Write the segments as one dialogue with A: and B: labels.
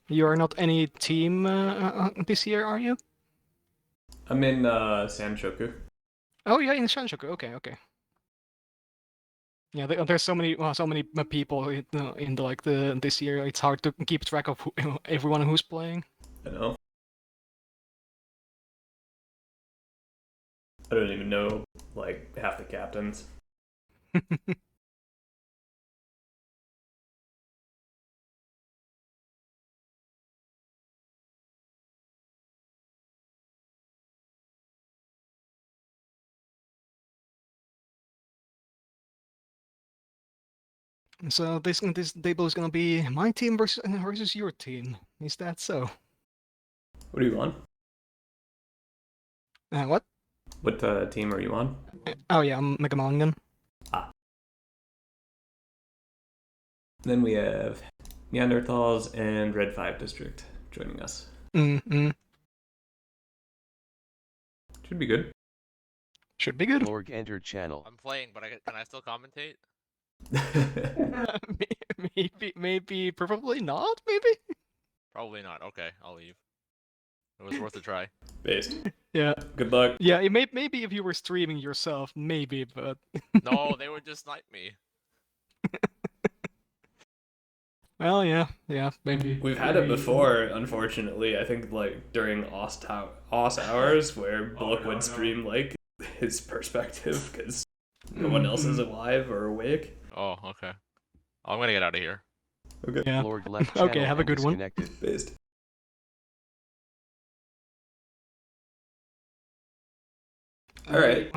A: You are not any team this year, are you?
B: I'm in Sanshoku.
A: Oh, yeah, in Shanshoku. Okay, okay. Yeah, there's so many people in the like the this year. It's hard to keep track of everyone who's playing.
B: I know. I don't even know like half the captains.
A: So this table is gonna be my team versus your team. Is that so?
B: What are you on?
A: What?
B: What team are you on?
A: Oh yeah, I'm Mega Mangan.
B: Ah. Then we have Neanderthals and Red 5 District joining us.
A: Mm.
B: Should be good.
A: Should be good.
C: Lorg entered channel.
D: I'm playing, but can I still commentate?
A: Maybe, probably not. Maybe.
D: Probably not. Okay, I'll leave. It was worth a try.
B: Based.
A: Yeah.
B: Good luck.
A: Yeah. Maybe if you were streaming yourself, maybe, but.
D: No, they would just snipe me.
A: Well, yeah, maybe.
B: We've had it before, unfortunately. I think like during OS hours where Bullock would stream like his perspective because no one else is alive or awake.
D: Oh, okay. I'm gonna get out of here.
B: Okay.
A: Yeah.
C: Lorg left channel
A: Okay, have a
C: and
A: good one.
C: disconnected.
B: Based. All right.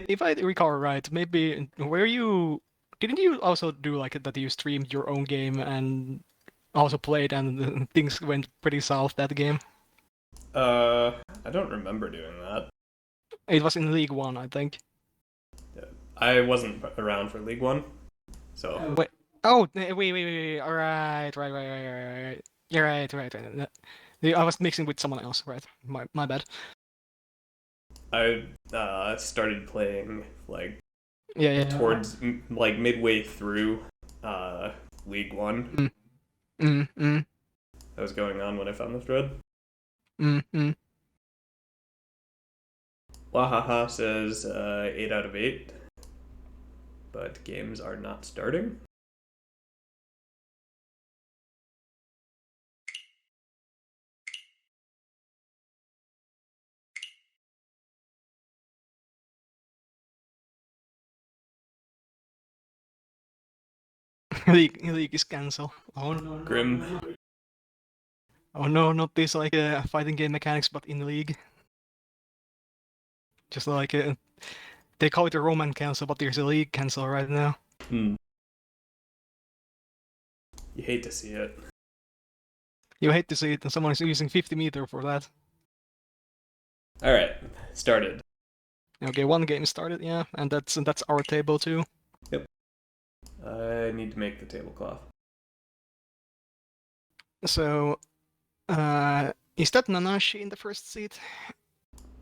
A: If I recall right, maybe were you? Didn't you also do like that? You streamed your own game and also played, and things went pretty south that game.
B: I don't remember doing that.
A: It was in League One, I think.
B: I wasn't around for League One, so
A: Wait. Oh, wait. All right. You're right. I was mixing with someone else. Right. My bad.
B: I started playing like
A: Yeah.
B: towards like midway through League One.
A: Mm.
B: That was going on when I found the thread.
A: Mm.
B: Wahaha says 8 out of 8, but games are not starting.
A: League is cancelled. Oh no.
B: Grim.
A: Oh no, not this like fighting game mechanics, but in League. Just like they call it a Roman cancel, but there's a League cancel right now.
B: You hate to see it.
A: You hate to see it, and someone is using 50 meter for that.
B: All right, started.
A: Okay, one game started, yeah, and that's our table too.
B: Yep. I need to make the tablecloth.
A: So, is that Nanashi in the first seat?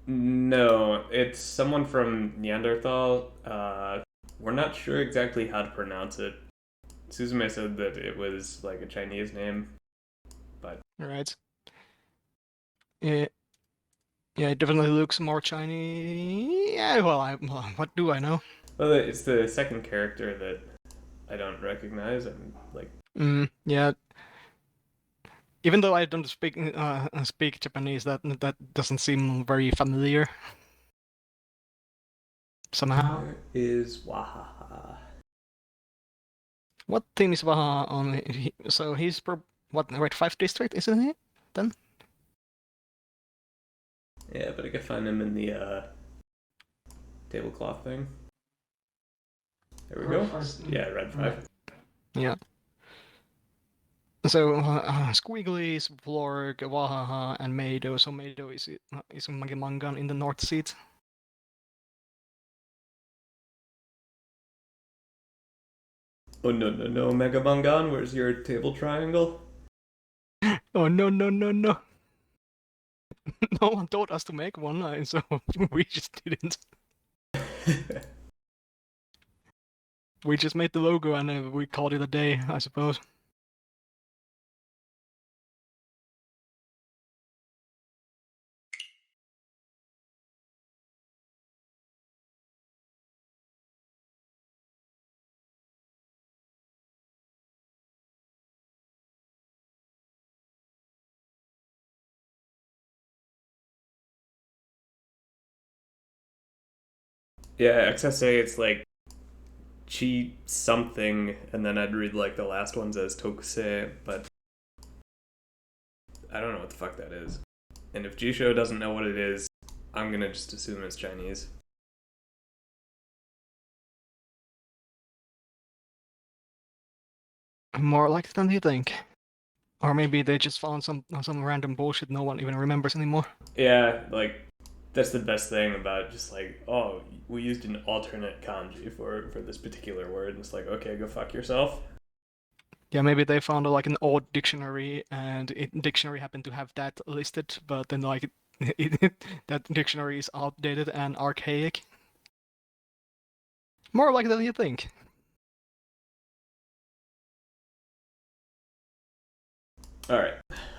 B: No, it's someone from Neanderthal. We're not sure exactly how to pronounce it. Suzume said that it was like a Chinese name, but
A: Right. Yeah, it definitely looks more Chinese. Yeah, well, what do I know?
B: well, it's the second character that I don't recognize. I'm like,
A: Yeah. Even though I don't speak Japanese, that doesn't seem very familiar. Somehow.
B: where is Wahaha?
A: What team is Waha on? So he's what Red 5 district, isn't he? Then?
B: Yeah, but I could find him in the tablecloth thing. There we go. Yeah, Red 5.
A: Yeah. So Squiggly, Vlorg, Wahaha, and Meido. So Meido is Mangan in the north seat.
B: Oh no, Mega Bungan, where's your table triangle?
A: Oh no. No one told us to make one, so we just didn't. We just made the logo and we called it a day, I suppose.
B: Yeah, XSA, it's like chi something, and then I'd read like the last ones as Tokusei, but I don't know what the fuck that is. And if Jisho doesn't know what it is, I'm gonna just assume it's Chinese.
A: More likely than you think. Or maybe they just found some random bullshit no one even remembers anymore.
B: Yeah, like that's the best thing about just like, oh, we used an alternate kanji for this particular word, and it's like, okay, go fuck yourself.
A: Yeah, maybe they found like an old dictionary, and dictionary happened to have that listed, but then like that dictionary is outdated and archaic. More likely than you think.
B: All right,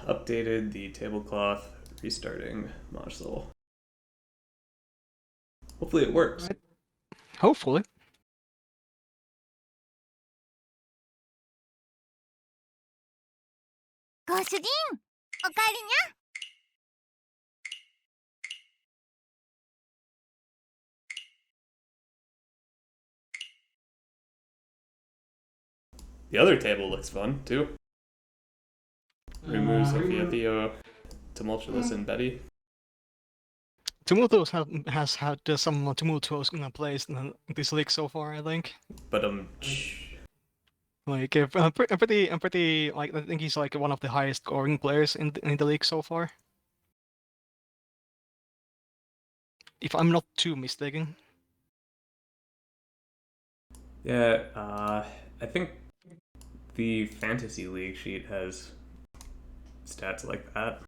B: updated the tablecloth, restarting module. Hopefully it works.
A: Right. Hopefully.
C: ご主人、おかえりにゃ。
B: The other table looks fun too. Removes Sophia, Theo, Tumultuous, and Betty.
A: Tumultuous has had some tumultuous plays in this league so far, I think.
B: But
A: Like, I'm pretty like I think he's like one of the highest scoring players in the league so far. If I'm not too mistaken.
B: yeah, I think the fantasy league sheet has stats like that.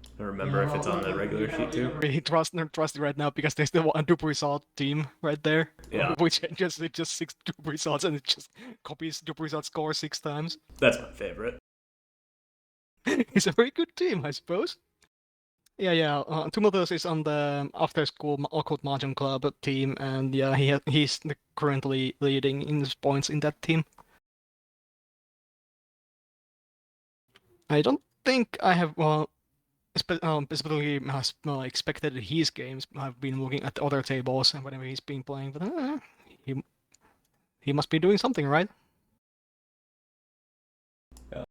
B: I don't remember if it's on the regular sheet too.
A: Really trusty right now because there's the one dupe result team right there.
B: Yeah.
A: Which it just 6 dupe results and it just copies dupe result score 6 times.
B: That's my favorite.
A: It's a very good team, I suppose. Yeah. Tumultuous is on the after school occult mahjong club team, and yeah, he's currently leading in points in that team. I don't think I have specifically expected his games. I've been looking at the other tables and whatever he's been playing, but he must be doing something right.
B: Yeah.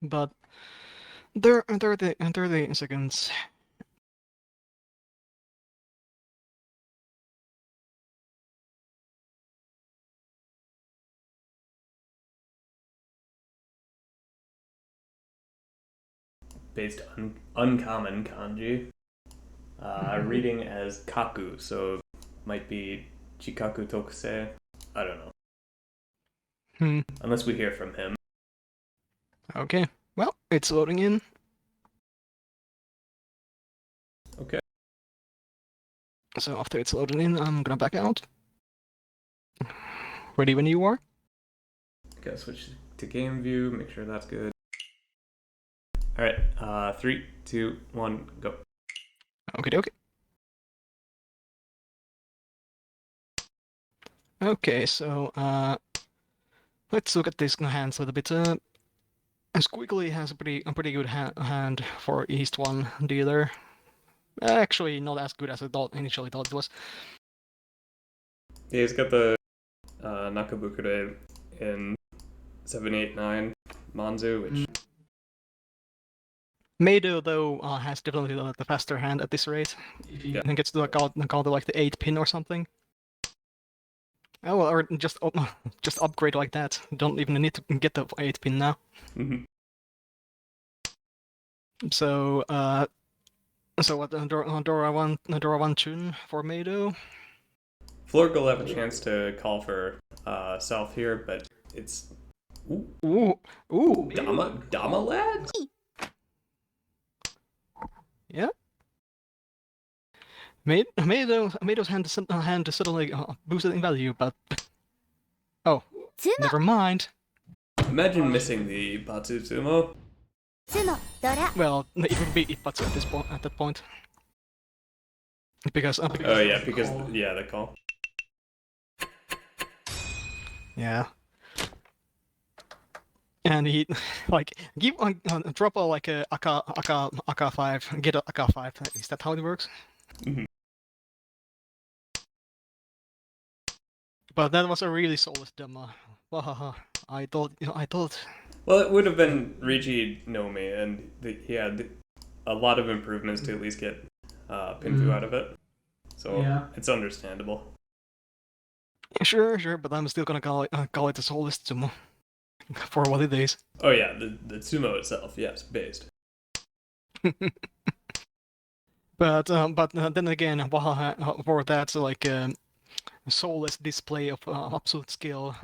A: But 30 seconds.
B: Based on uncommon kanji. Reading as kaku, so might be Chikaku Tokusei. I don't know. Unless we hear from him.
A: Okay. Well, it's loading in.
B: Okay.
A: So after it's loading in, I'm gonna back out. Ready when you are?
B: Okay, switch to game view, make sure that's good. Alright, 3, 2, 1, go.
A: Okay. Okay, so let's look at this hands a little bit. Squiggly has a pretty good hand for East One dealer. Actually, not as good as I initially thought it was.
B: Yeah, he's got the Nakabukure in 789 Manzu, which
A: Meido, though, has definitely the faster hand at this rate.
B: Yeah.
A: And gets to like the 8 pin or something. Oh, well, or just upgrade like that. Don't even need to get the 8 pin now.
B: Mhm.
A: So, what Dora one Chun for Meido?
B: Florg will have a chance to call for South here, but it's
A: Ooh.
B: Dama lad?
A: Yeah. Meido's hand suddenly boosted in value, but oh,
C: つの
A: never mind.
B: Imagine missing the Batsuzumo.
C: つのドラ
A: Well, it would be Ipatsu at that point. Because
B: Oh yeah, because yeah, the call.
A: Yeah. And he like give drop a like a AK 5, get a AK 5. Is that how it works?
B: Mhm.
A: But that was a really solid demo. Wahaha. I thought
B: Well, it would have been Rigi Nomi, and he had a lot of improvements to at least get Pinfu out of it. So
A: Yeah.
B: it's understandable.
A: sure, but I'm still gonna call it a solid demo for what it is.
B: Oh yeah, the sumo itself, yes, based.
A: But then again, Wahaha for that like soulless display of absolute skill,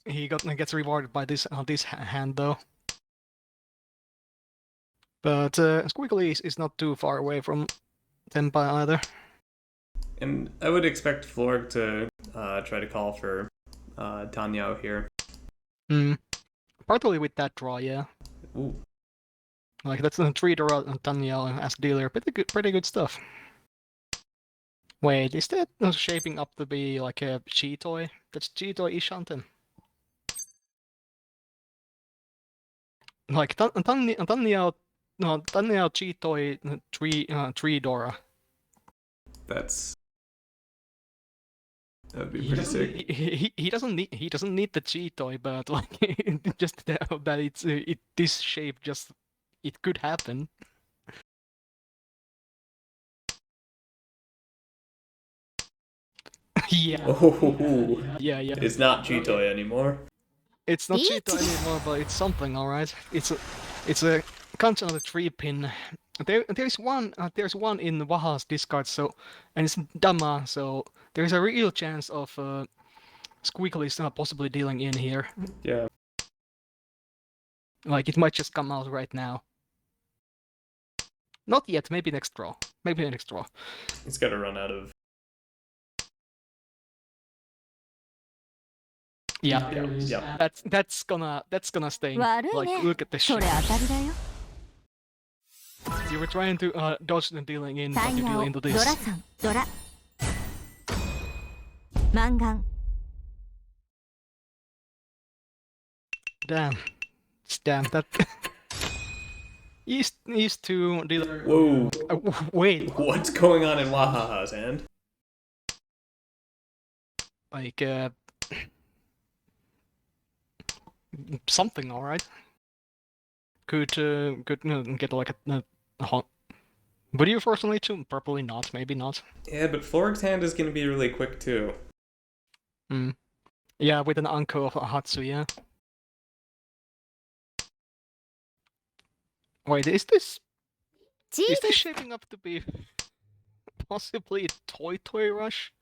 A: he gets rewarded by this hand though. But Squiggly is not too far away from Senpai either.
B: And I would expect Florg to try to call for Tanyao here.
A: Partly with that draw, yeah.
B: Ooh.
A: Like that's a 3 draw Tanyao as dealer. Pretty good stuff. Wait, is that shaping up to be like a Cheetoy? That's Cheetoy Ishanten. Like Tanyao Cheetoy 3 Dora.
B: That would be pretty sick.
A: He doesn't need the Cheetoy, but like just that it's this shape just it could happen. Yeah.
B: Oh,
A: Yeah.
B: it's not Chitoy anymore.
A: It's not
C: Each.
A: Cheetah anymore, but it's something, alright. It's a kanji on the 3-pin. There's one in Waha's discard, so and it's Dama, so there's a real chance of Squiggly's possibly dealing in here.
B: Yeah.
A: Like it might just come out right now. Not yet, maybe next draw. Maybe next draw.
B: It's got to run out of.
A: Yeah.
B: Yeah.
A: That's gonna sting.
C: 悪い
A: Like
C: ね
A: look at this
C: そ
A: shit.
C: れ当たりだよ
A: You were trying to dodge the dealing in,
C: タ
A: but
C: イ
A: you
C: ヤ
A: deal
C: を
A: into
C: ド
A: this.
C: ラさんドラマンガン
A: Damn. That East to dealer.
B: Whoa.
A: Wait,
B: What's going on in Wahaha's hand?
A: like something, all right. Could get like a would you personally too? Probably not. Maybe not.
B: Yeah, but Florg's hand is going to be really quick too.
A: Yeah, with an Anko of Hatsu, yeah. Wait, is this
C: チー
A: is
C: で
A: this shaping up to be possibly a Toy Rush?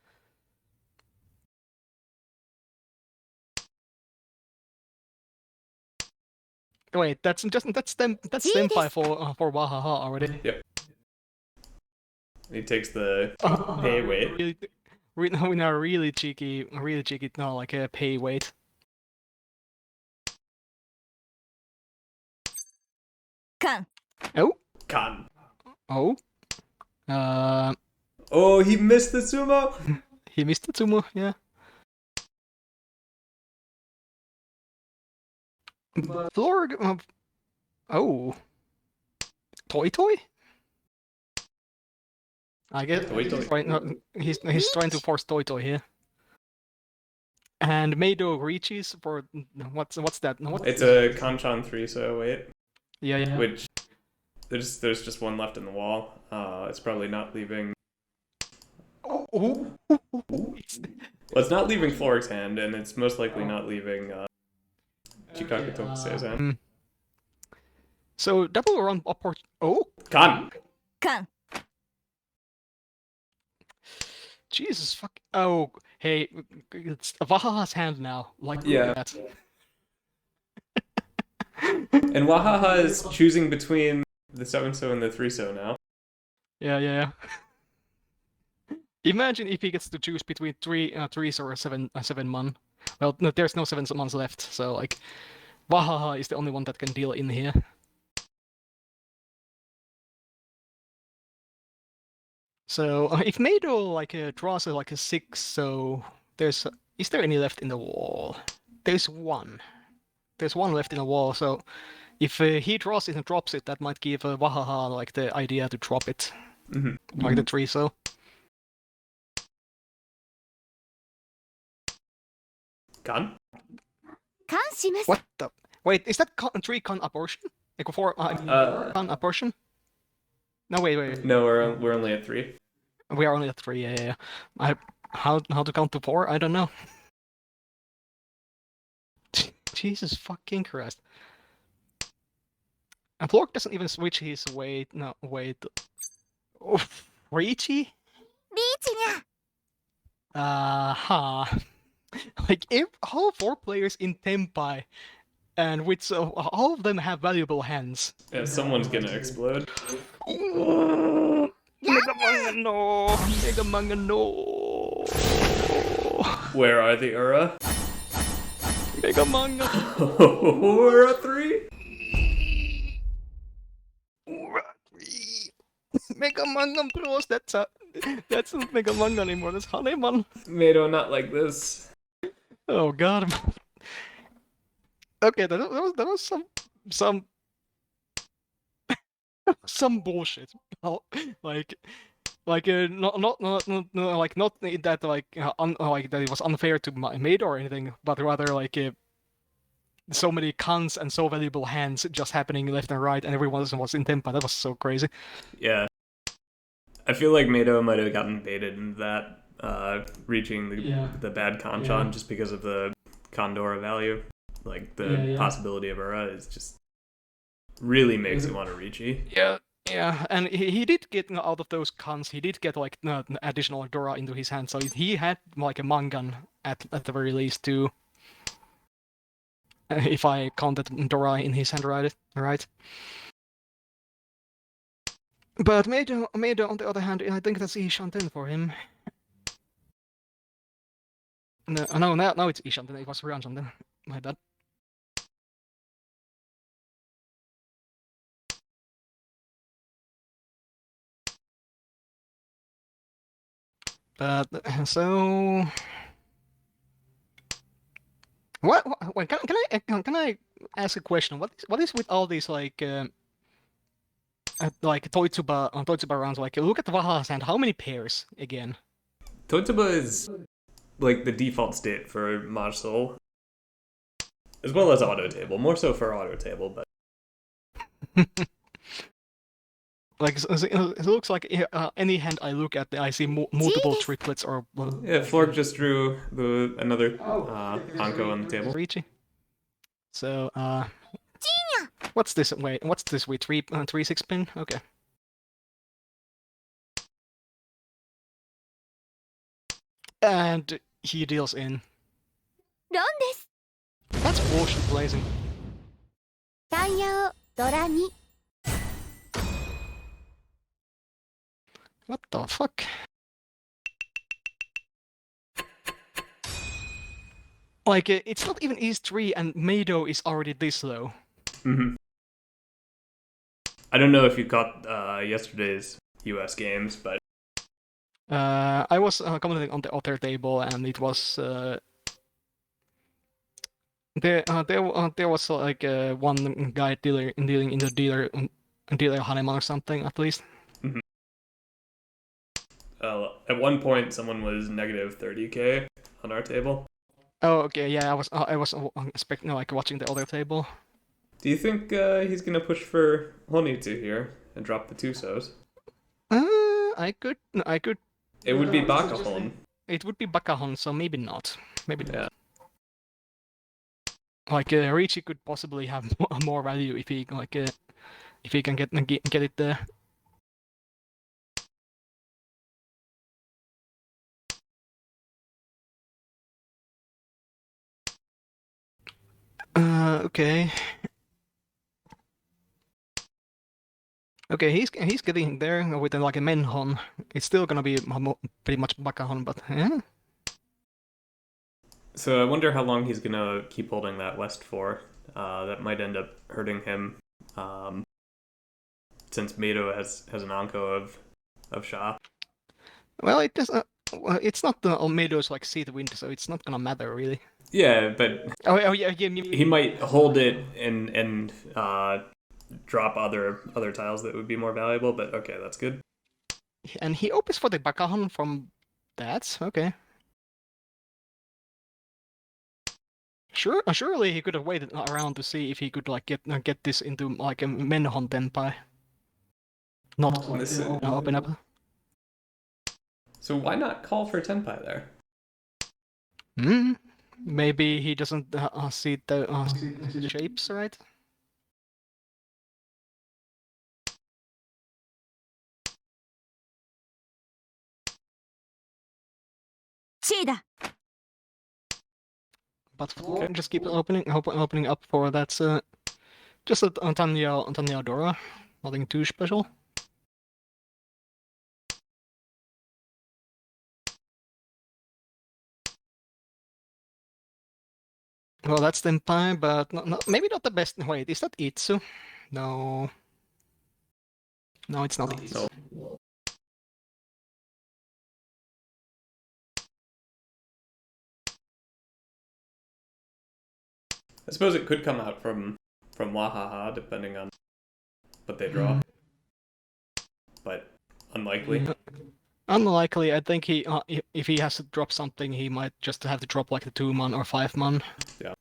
A: Wait, that's Senpai for Wahaha already.
B: Yep. He takes the pay weight.
A: We now really cheeky, no, like a pay weight.
C: カン
A: Oh,
B: Cotton.
A: oh.
B: Oh, he missed the sumo.
A: He missed the Tsumo, yeah. But Florg, oh. Toy? I guess
B: Toy.
A: he's trying to force Toy here. And Meido reaches for what's that? What?
B: It's a Kanchan 3, so wait.
A: Yeah.
B: Which there's just one left in the wall. It's probably not leaving.
A: Oh.
B: Well, it's not leaving Florg's hand, and it's most likely not leaving Chikaku Tokuse's hand.
A: So double run upward. Oh,
B: Cotton.
C: カン
A: Jesus fuck. Oh, hey, it's Wahaha's hand now. Like
B: Yeah.
A: that.
B: And Wahaha is choosing between the 7-so and the 3-so now.
A: Yeah. Imagine if he gets to choose between threes or a 7-mon. Well, no, there's no 7-mons left, so like, Wahaha is the only one that can deal in here. So if Meido like draws like a 6, so there's Is there any left in the wall? There's one. There's one left in the wall, so if he draws it and drops it, that might give Wahaha like the idea to drop it, like the tree cell.
B: Con?
C: 感します。
A: What the? Wait, is that tree con abortion? Like for con abortion? No, wait.
B: No, we're only at 3.
A: We are only at 3. Yeah. How to count to 4? I don't know. Jesus fucking Christ. And Flork doesn't even switch his weight. No, wait. Oh, Richie?
C: リーチにゃ。
A: Like, if all 4 players in Tenpai, and with all of them have valuable hands.
B: Yeah, someone's gonna explode.
A: Mega Manga no! Mega Manga no!
B: Where are the Ura?
A: Mega Manga!
B: Ura 3?
A: Mega Manga Bros, that's not Mega Manga anymore, that's Hanemon.
B: Mado, not like this.
A: Oh god. Okay, that was some bullshit. Like not that like like that it was unfair to Maid or anything, but rather like so many cons and so valuable hands just happening left and right, and everyone was in Tempa. That was so crazy.
B: Yeah. I feel like Mado might have gotten baited into that, reaching the bad Kanchan just because of the Condora value. Like, the possibility of Ura is just really makes you want to reach E.
A: Yeah, and he did get out of those cons. He did get like additional Dora into his hand, so he had like a Mangan at the very least too. If I counted Dora in his hand right. But Mado, on the other hand, I think that's Ishanten for him. No, now it's Ishanten. It was Ryanshanten. My bad. But so, what? Wait, can I ask a question? What is with all these like Toitsuba rounds? Like, look at Waha's hand. How many pairs again?
B: Totsuba is like the default state for Maj Soul, as well as Auto Table. More so for Auto Table, but
A: like it looks like any hand I look at, I see multiple triplets or.
B: yeah. Flork just drew another Anko on the table.
A: Richie. So what's this? Wait, what's this? Wait, 3-6 pin. Okay. And he deals in.
C: ロンです。
A: That's bullshit blazing.
C: タイヤをドラに。
A: What the fuck? Like, it's not even East 3 and Mado is already this low.
B: I don't know if you caught yesterday's US games, but
A: I was commenting on the other table, and it was there was like one guy dealing in the dealer Haneman or something at least.
B: at one point someone was negative 30k on our table.
A: Oh, okay, yeah, I was expecting like watching the other table.
B: Do you think he's gonna push for Honitsu here and drop the Tusos?
A: I could.
B: It would be Bakahon.
A: It would be Bakahon, so maybe not. Maybe not.
B: Yeah.
A: Like Richie could possibly have more value if he if he can get it there. Okay. Okay, he's getting there with like a Menhon. It's still gonna be pretty much Bakahon, but yeah.
B: So I wonder how long he's gonna keep holding that West for. That might end up hurting him, since Mado has an Anko of Sha.
A: Well, it does. Well, it's not the Almedo's like Sea the Wind, so it's not gonna matter really.
B: Yeah, but
A: Oh yeah, yeah.
B: he might hold it and drop other tiles that would be more valuable. But okay, that's good.
A: And he opens for the Bakahan from that. Okay. Surely he could have waited around to see if he could like get this into like a Menhon Tenpai. Not like,
B: This-
A: open up.
B: So why not call for Tenpai there?
A: Hmm. Maybe he doesn't see the shapes, right?
C: Chida.
A: But okay, just keep opening up for that. Just a Tanya Dora. Nothing too special. Well, that's Tenpai, but maybe not the best. Wait, is that Itsu? No. No, it's not Itsu.
B: No. I suppose it could come out from Wahaha, depending on what they draw. But unlikely.
A: Unlikely. I think he, if he has to drop something, he might just have to drop like the 2-mon or 5-mon.
B: Yeah.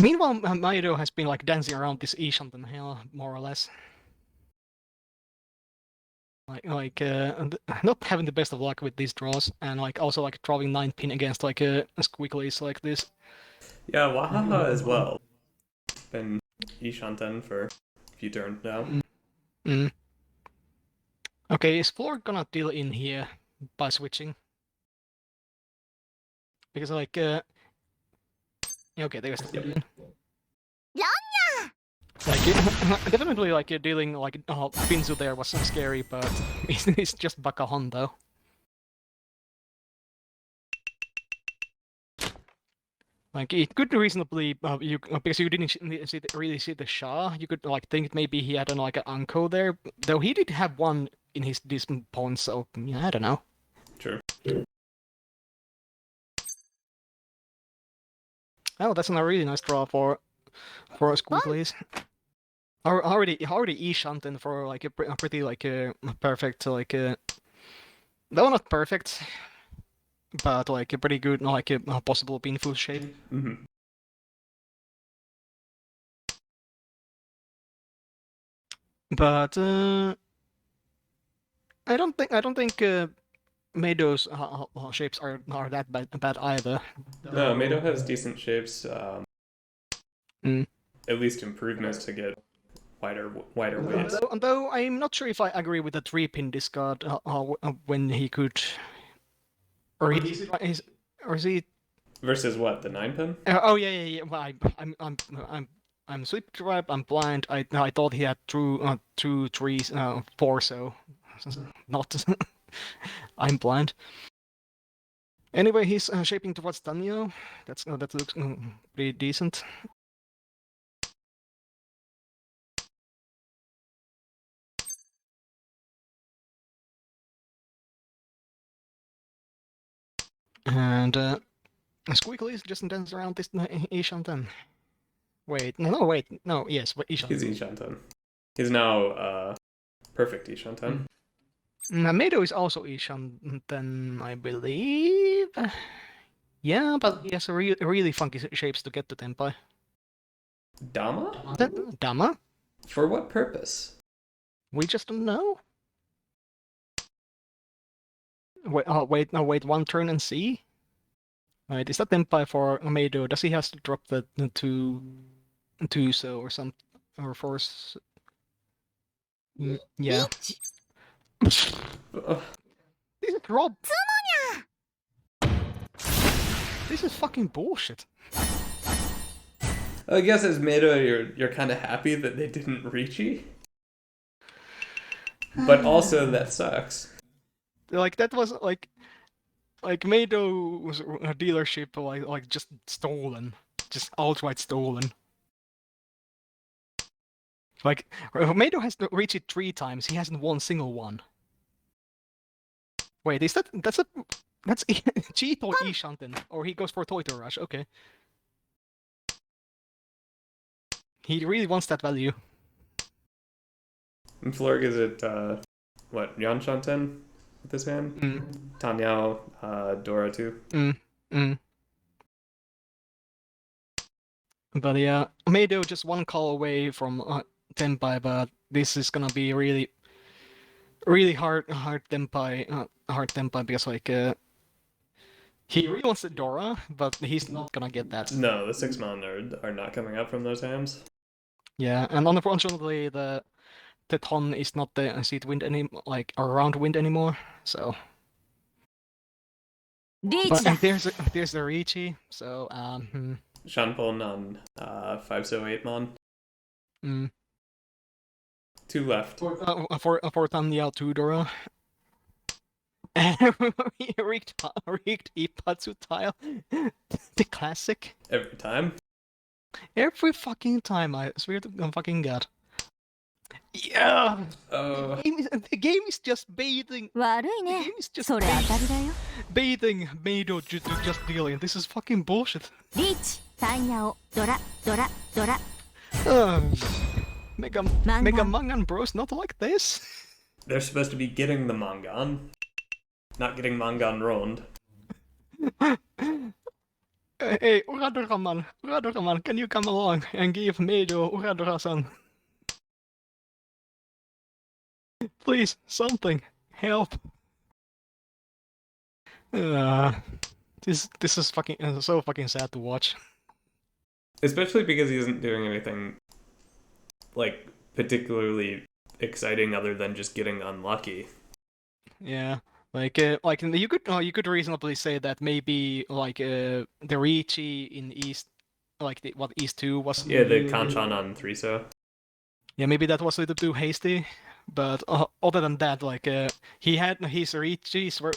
A: Meanwhile, Maido has been like dancing around this Ishanten hill, more or less. Not having the best of luck with these draws, and like also like drawing 9-pin against like squigglies like this.
B: Yeah, Wahaha as well. Been Ishanten for a few turns now.
A: Mm. Okay, is Floor gonna deal in here by switching? Because like okay, there's the deal. Like definitely like dealing like Pinzu there was scary, but it's just Bakahon though. Like it could reasonably because you didn't really see the Shah, you could like think maybe he had like an Anko there, though he did have one in his distant pawn, so yeah, I don't know.
B: Sure.
A: Oh, that's a really nice draw for Squigglies. Already Ishanten for like a pretty like perfect like no, not perfect, but like a pretty good like a possible pinful shape.
B: Mm-hmm.
A: But I don't think Meido's shapes are that bad either.
B: No, Meido has decent shapes.
A: Mm.
B: At least improvements to get wider weights.
A: Although I'm not sure if I agree with the 3-pin discard when he could, or is he
B: Versus what, the 9-pin?
A: oh yeah. Well, I'm sweep drive. I'm blind. I thought he had 2, 3, 4. So not. I'm blind. Anyway, he's shaping towards Danio. That looks pretty decent. And Squeakly just dances around this Ishanten. Wait, yes, Ishanten.
B: He's Ishanten. He's now perfect Ishanten.
A: Meido is also Ishanten, I believe. Yeah, but he has really funky shapes to get to Tenpai.
B: Dama?
A: Dama?
B: For what purpose?
A: We just don't know. Wait, wait, one turn and see. Wait, is that Tenpai for Meido? Does he has to drop the 2 so or some or force? Yeah. This is Rob. This is fucking bullshit.
B: I guess as Meido, you're kind of happy that they didn't Riichi. But also that sucks.
A: Like that was like Meido's dealership like just stolen, just outright stolen. Like, Mado has to reach it 3 times. He hasn't won single one. Wait, is that's Cheat or E-Shanten? Or he goes for Toito Rush, okay. He really wants that value.
B: And Florg is it, what, Yan Shanten with his hand? Tanyao, Dora too.
A: But yeah, Mado just one call away from Tenpai, but this is gonna be really hard Tenpai because like he really wants the Dora, but he's not gonna get that.
B: No, the 6-mon are not coming up from those hands.
A: Yeah, and unfortunately the Ton is not the seat wind around wind anymore, so. But and there's the Ricci, so
B: Shanpon on 5-8-mon. 2 left.
A: For Tanya Tudora. Reeked Ipatsu tile. The classic.
B: Every time.
A: Every fucking time, I swear to fucking god. Yeah! The game is just bathing.
C: 悪い
A: The
C: ね
A: game is just
C: それ当たりだよ
A: bathing Mado just dealing. This is fucking bullshit.
C: リーチタイヤをドラ
A: Mega
C: Mangan.
A: Mangan bros, not like this.
B: They're supposed to be getting the Mangan, not getting Mangan roaned.
A: Hey, Uradora-man, can you come along and give Mado Uradora-san? Please, something, help. This is fucking so fucking sad to watch.
B: Especially because he isn't doing anything, like, particularly exciting other than just getting unlucky.
A: Yeah, like you could reasonably say that maybe the Ricci in East, East 2 was.
B: Yeah, the Kanchan on 3-so.
A: Yeah, maybe that was a little too hasty, but other than that, he had his Ricci's were.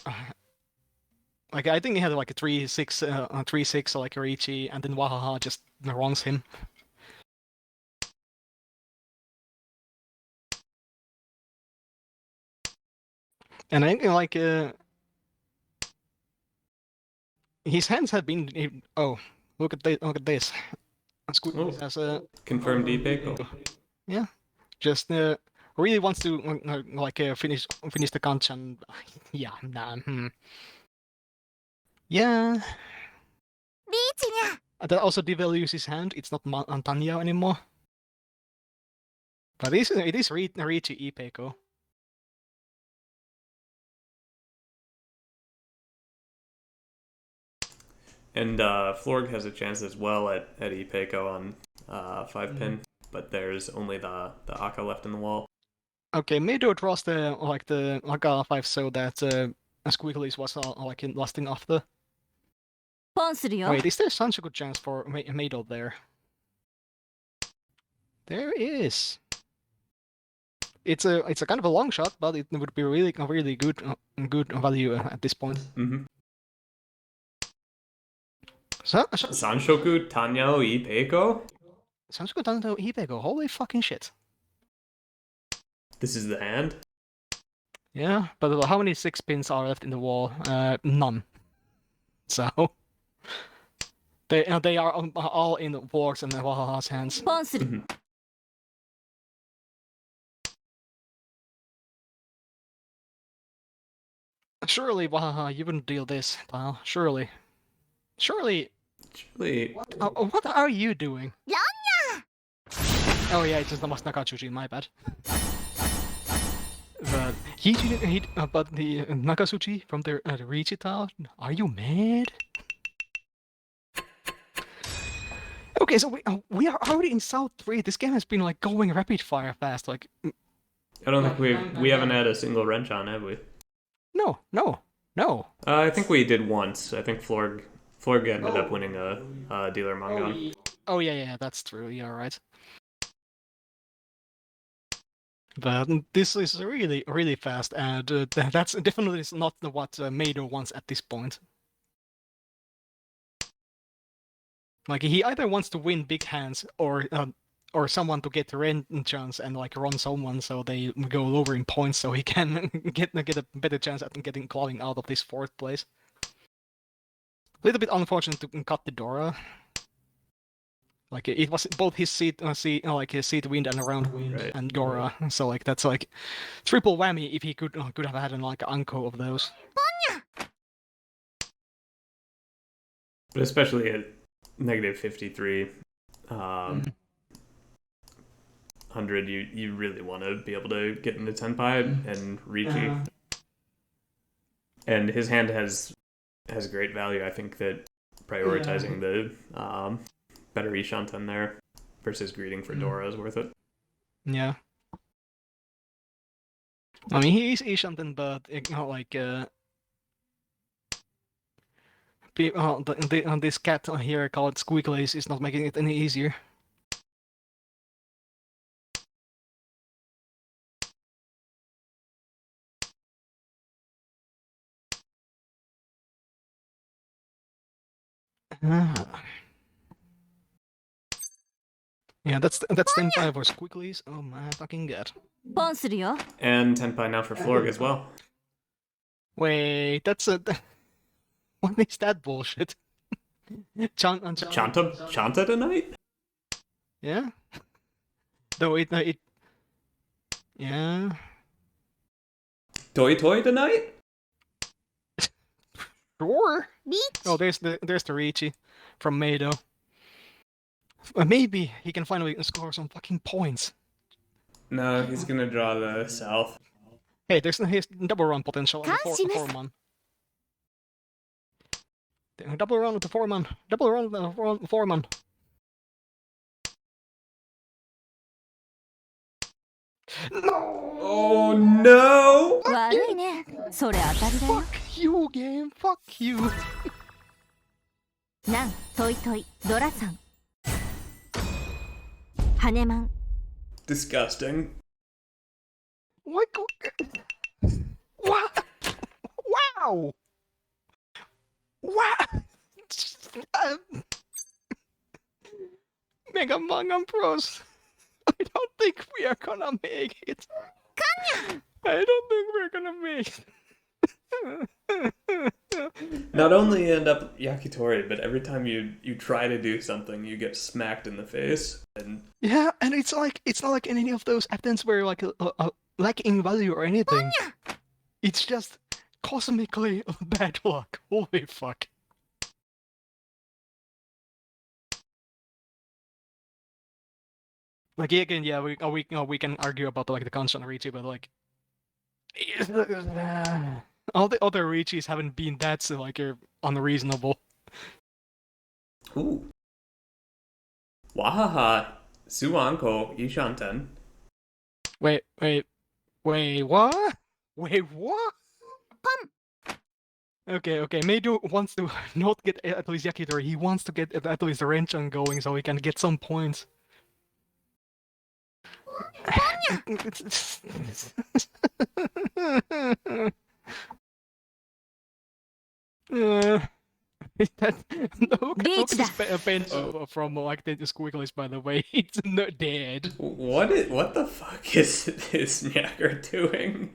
A: I think he had a 3-6 like Ricci, and then Wahaha just wrongs him. And I think his hands had been. Oh, look at this! Squeaky has a
B: confirmed Ipe.
A: Yeah, just really wants to finish the Kanchan. Yeah, nah. Yeah.
C: リーチにゃ
A: That also devalues his hand. It's not Antanya anymore. But it is Ricci Ipeco.
B: And Florg has a chance as well at Ipeco on 5-pin, but there's only the Aka left in the wall.
A: Okay, Mado draws the Aka 5 so that Squiggly's was lasting after.
C: ポンするよ
A: Wait, is there such a good chance for Mado there? There is. It's a kind of a long shot, but it would be really good value at this point.
B: Mm-hmm.
A: Sanshoku
B: Sanshoku Tanyao Ipeco?
A: Tanto Hipeko, holy fucking shit.
B: This is the hand?
A: Yeah, but how many 6 pins are left in the wall? None. So they are all in Vork's and Wahaha's hands.
C: ポンする
B: Mm-hmm.
A: Surely, Wahaha, you wouldn't deal this, pal. Surely.
B: Surely.
A: What are you doing?
C: Yanya!
A: Oh yeah, it's just the Nakachuchi, my bad. But but the Nakasuchi from the Ricci tile, are you mad? Okay, so we are already in South 3. This game has been going rapid fire fast.
B: I don't think we haven't had a single wrench on, have we?
A: No.
B: I think we did once. I think Florg ended up winning a dealer Mangan.
A: Oh yeah, that's true. You're right. But this is really fast, and that's definitely not what Mado wants at this point. He either wants to win big hands or or someone to get the rent chance and like run someone so they go lower in points so he can get a better chance at getting clawing out of this fourth place. A little bit unfortunate to cut the Dora. Like it was both his his seat wind and around wind
B: Right.
A: and Dora. So like that's like triple whammy if he could have had like an uncle of those.
B: But especially at -53, 100, you really want to be able to get into Tenpai and Ricci. And his hand has great value. I think that prioritizing the better Ishanten there versus greeting for Dora is worth it.
A: Yeah. I mean, he's Ishanten, but like this cat here called Squeakles is not making it any easier. Yeah, that's 10-5 for Squeakles. Oh my fucking god.
C: ポンするよ。
B: And Tenpai now for Florg as well.
A: Wait, that's a. What is that bullshit?
B: Chanta tonight?
A: Yeah. Though it. Yeah.
B: Toy tonight?
A: Sure.
C: リーチ
A: Oh, there's the Ricci from Mado. Maybe he can finally score some fucking points.
B: No, he's gonna draw the south.
A: Hey, there's his double run potential on the
C: Kanshi-masu.
A: four-man. Double run with the four-man. Double run with the four-man. No!
B: Oh no!
C: 悪いね。それ当たりだよ。
A: Fuck you, game. Fuck you.
C: なんトイトイドラさん。ハネマン。
B: Disgusting.
A: What? What? Wow! Wow! Mega Mangan Bros. I don't think we are gonna make it. I don't think we're gonna make it.
B: Not only end up Yakitori, but every time you try to do something, you get smacked in the face. And
A: Yeah, and it's not like in any of those attempts where like a lacking value or anything. It's just cosmically bad luck. Holy fuck. Like again, yeah, we can argue about like the constant Ricci, but like all the other Riccis haven't been that so like unreasonable.
B: ooh, Wahaha, Suanko, Ishanten.
A: Wait, what? Wait, what? Okay, Meido wants to not get at least Yakitori, he wants to get at least the Renchan going so he can get some points. That look at
C: Reach
A: this bench from like the Squigglies, by the way. It's not dead.
B: What the fuck is this Nyagger doing?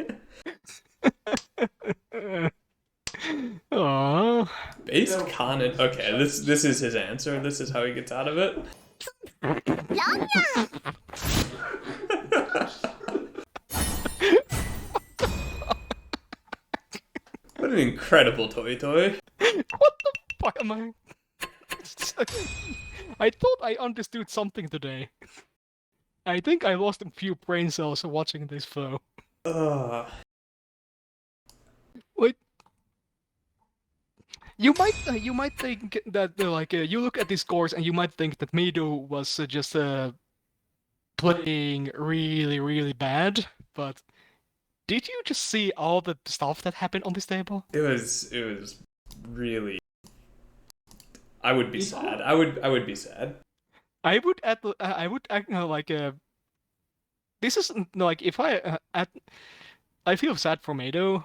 A: Aww.
B: Based Conan. Okay, this is his answer. This is how he gets out of it. What an incredible toy.
A: What the fuck am I? I thought I understood something today. I think I lost a few brain cells watching this flow. Like, you might think that you look at these scores and you might think that Meido was just playing really bad, but did you just see all the stuff that happened on this table?
B: It was really. I would be sad. I would be sad.
A: I would act this is like if I feel sad for Meido,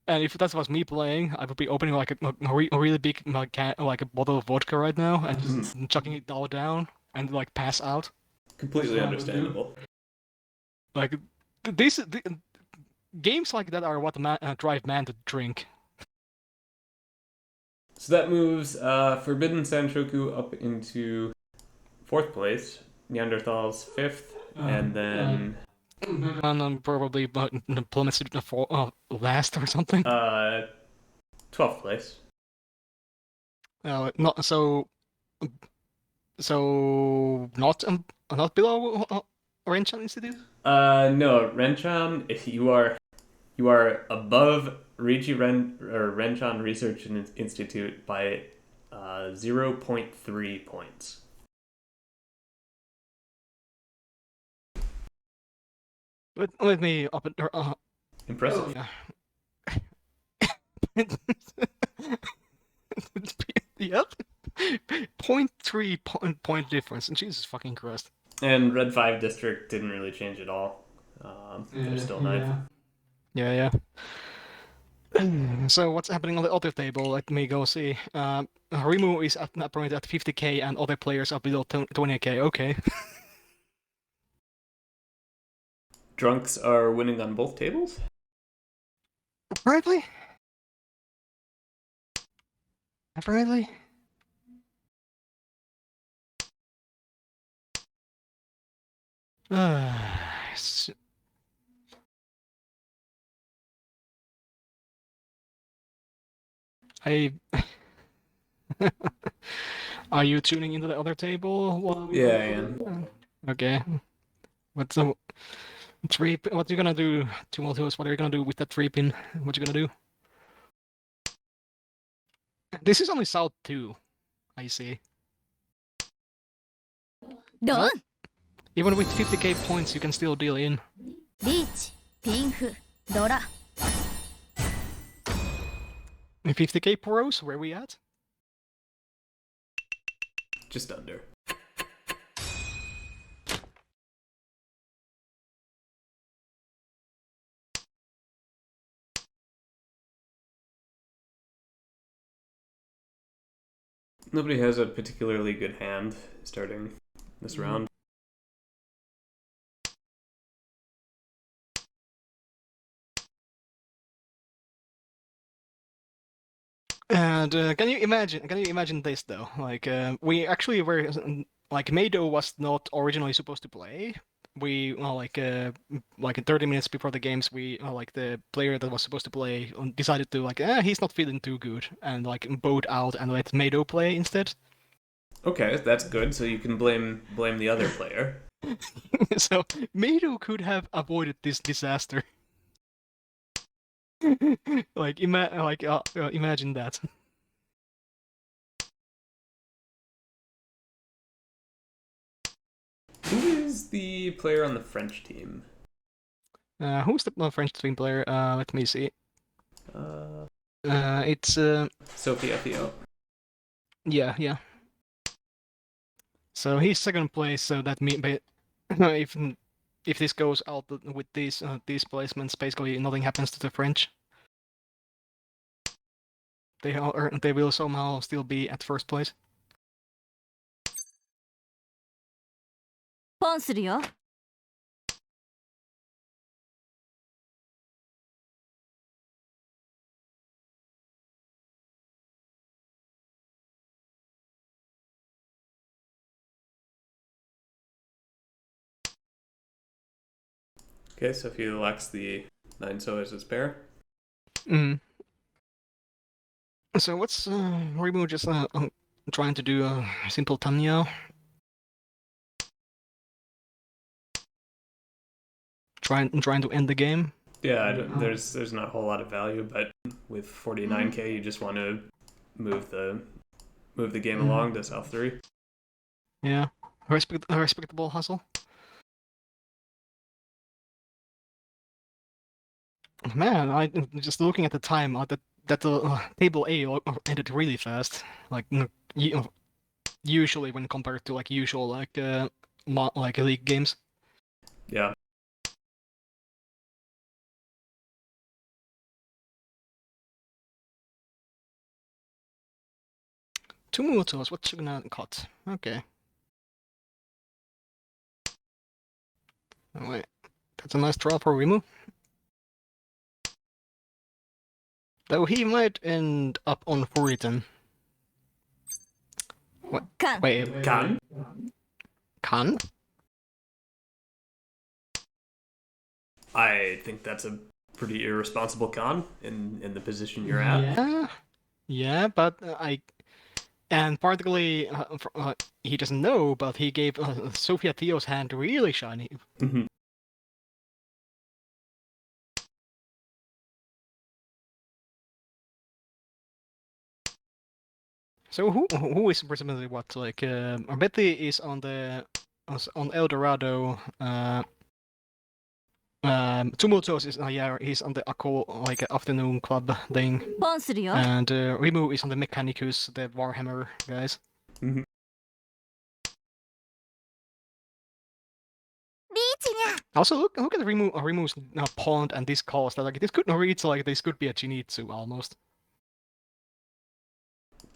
A: and if that was me playing, I would be opening like a really big like a bottle of vodka right now and just chucking it all down and like pass out.
B: Completely understandable.
A: Like these games like that are what drive man to drink.
B: So that moves Forbidden Sanchoku up into 4th place, Neanderthals 5th, and then
A: And probably plummets to last or something.
B: 12th place.
A: Not so. So not below Orange Institute.
B: No, Renchan, if you are above Renchan Research Institute by 0.3 points.
A: Let me up it.
B: Impressive.
A: Yeah. Yep. 0.3 point difference. Jesus fucking Christ.
B: And Red 5 District didn't really change at all. They're still 9th.
A: Yeah. So what's happening on the other table? Let me go see. Rimu is apparently at 50k and other players are below 20k. Okay.
B: Drunks are winning on both tables?
A: Apparently. S- I. Are you tuning into the other table?
B: Yeah, I am.
A: Okay. What's the three? What are you gonna do, Tumultuous? What are you gonna do with that 3-pin? What you gonna do? This is only South 2. I see.
C: ドン
A: Well, even with 50k points, you can still deal in.
C: リーチピンフドラ
A: 50k pros, where we at?
B: Just under. Nobody has a particularly good hand starting this round.
A: And can you imagine this though? Like we actually were like Mado was not originally supposed to play. We like 30 minutes before the games, we like the player that was supposed to play decided to like he's not feeling too good and like bowed out and let Mado play instead.
B: Okay, that's good. So you can blame the other player.
A: So Mado could have avoided this disaster. Like imagine that.
B: Who is the player on the French team?
A: Who's the French team player? Let me see. It's
B: Sophie Ethio.
A: yeah. So he's second place. So that means if this goes out with these placements, basically nothing happens to the French. They will somehow still be at first place.
C: ポンするよ
B: Okay, so if he elects the 9 so as his pair.
A: Mm. So what's Rimu just trying to do a simple Tanya? Trying to end the game.
B: Yeah, there's not a whole lot of value, but with 49k, you just want to move the game along to South 3.
A: Yeah, respectable hustle. Man, I just looking at the time that table A ended really fast. Like usually when compared to like usual like league games.
B: Yeah.
A: Tumultuous, what's you gonna cut? Okay. Oh, wait, that's a nice draw for Rimu. Though he might end up on Furitan.
C: Kan.
A: Wait,
B: Kan?
A: Khan?
B: I think that's a pretty irresponsible con in the position you're at.
A: Yeah, but and particularly, he doesn't know, but he gave Sophia Theo's hand really shiny.
B: Mhm.
A: So who is presumably what? Like, Betty is on the on El Dorado. Tumultuous is yeah, he's on the like afternoon club thing,
C: ポンするよ。
A: and Rimu is on the Mechanicus, the Warhammer guys.
B: Mhm.
C: リーチにゃ。
A: Also, look at Rimu's pond and this cost. Like this could read like this could be a Jinitsu almost.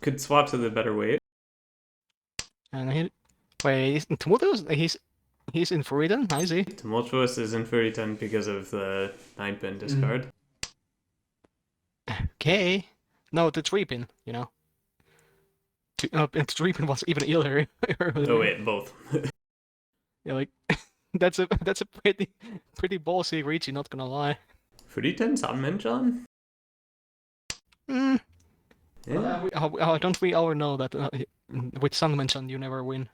B: Could swap to the better weight.
A: And wait, Tumultuous, he's in Furidan, I see.
B: Tumultuous is in Furitan because of the 9-pin discard.
A: Okay, no, the 3-pin, you know. And 3-pin was even iller.
B: Oh wait, both.
A: Yeah, like that's a pretty ballsy reach. Not gonna lie.
B: Furitan Sanmenchan?
A: Mm,
B: Yeah.
A: don't we all know that with Sunmention you never win?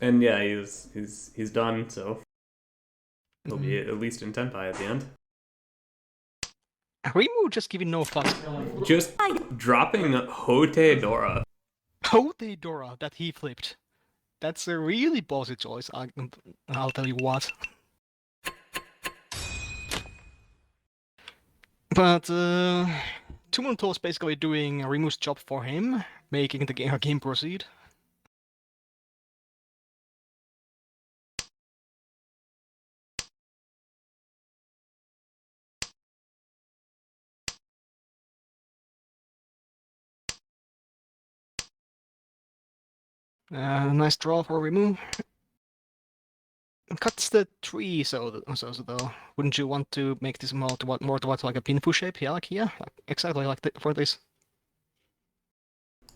B: And yeah, he's done, so he'll be at least in Tenpai at the end.
A: Rimu just giving no fucks.
B: Just dropping Hote Dora.
A: Hote Dora that he flipped. That's a really ballsy choice. I'll tell you what. But Tumultuous basically doing Rimu's job for him, making the game proceed. Nice draw for Rimu. Cuts the tree, so though. Wouldn't you want to make this more to what like a pinfu shape? Yeah, like exactly like for this.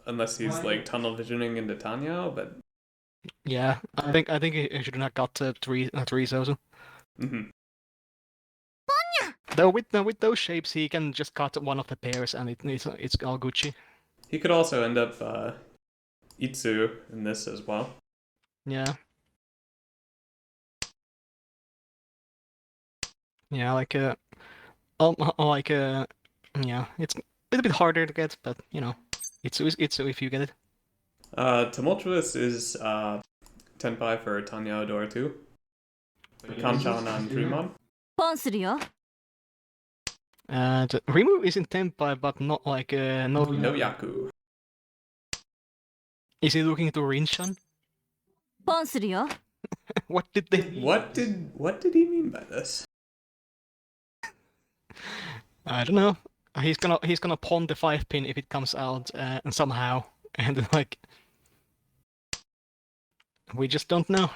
B: Unless he's like tunnel visioning into Tanya, but
A: Yeah, I think he should not got three so.
B: mhm.
A: Though with those shapes, he can just cut one of the pairs and it's all Gucci.
B: He could also end up Itsu in this as well.
A: Yeah. Yeah, like yeah, it's a little bit harder to get, but you know, it's if you get it.
B: Tumultuous is Tenpai for Tanya Odora too. Kanchan on Dreamon.
C: ポンするよ。
A: And Rimu is in Tenpai, but not like
B: No Yaku.
A: Is he looking to Rinshan?
C: ポンするよ。
A: What did they?
B: What did he mean by this?
A: I don't know. He's gonna pawn the 5-pin if it comes out somehow, and like we just don't know.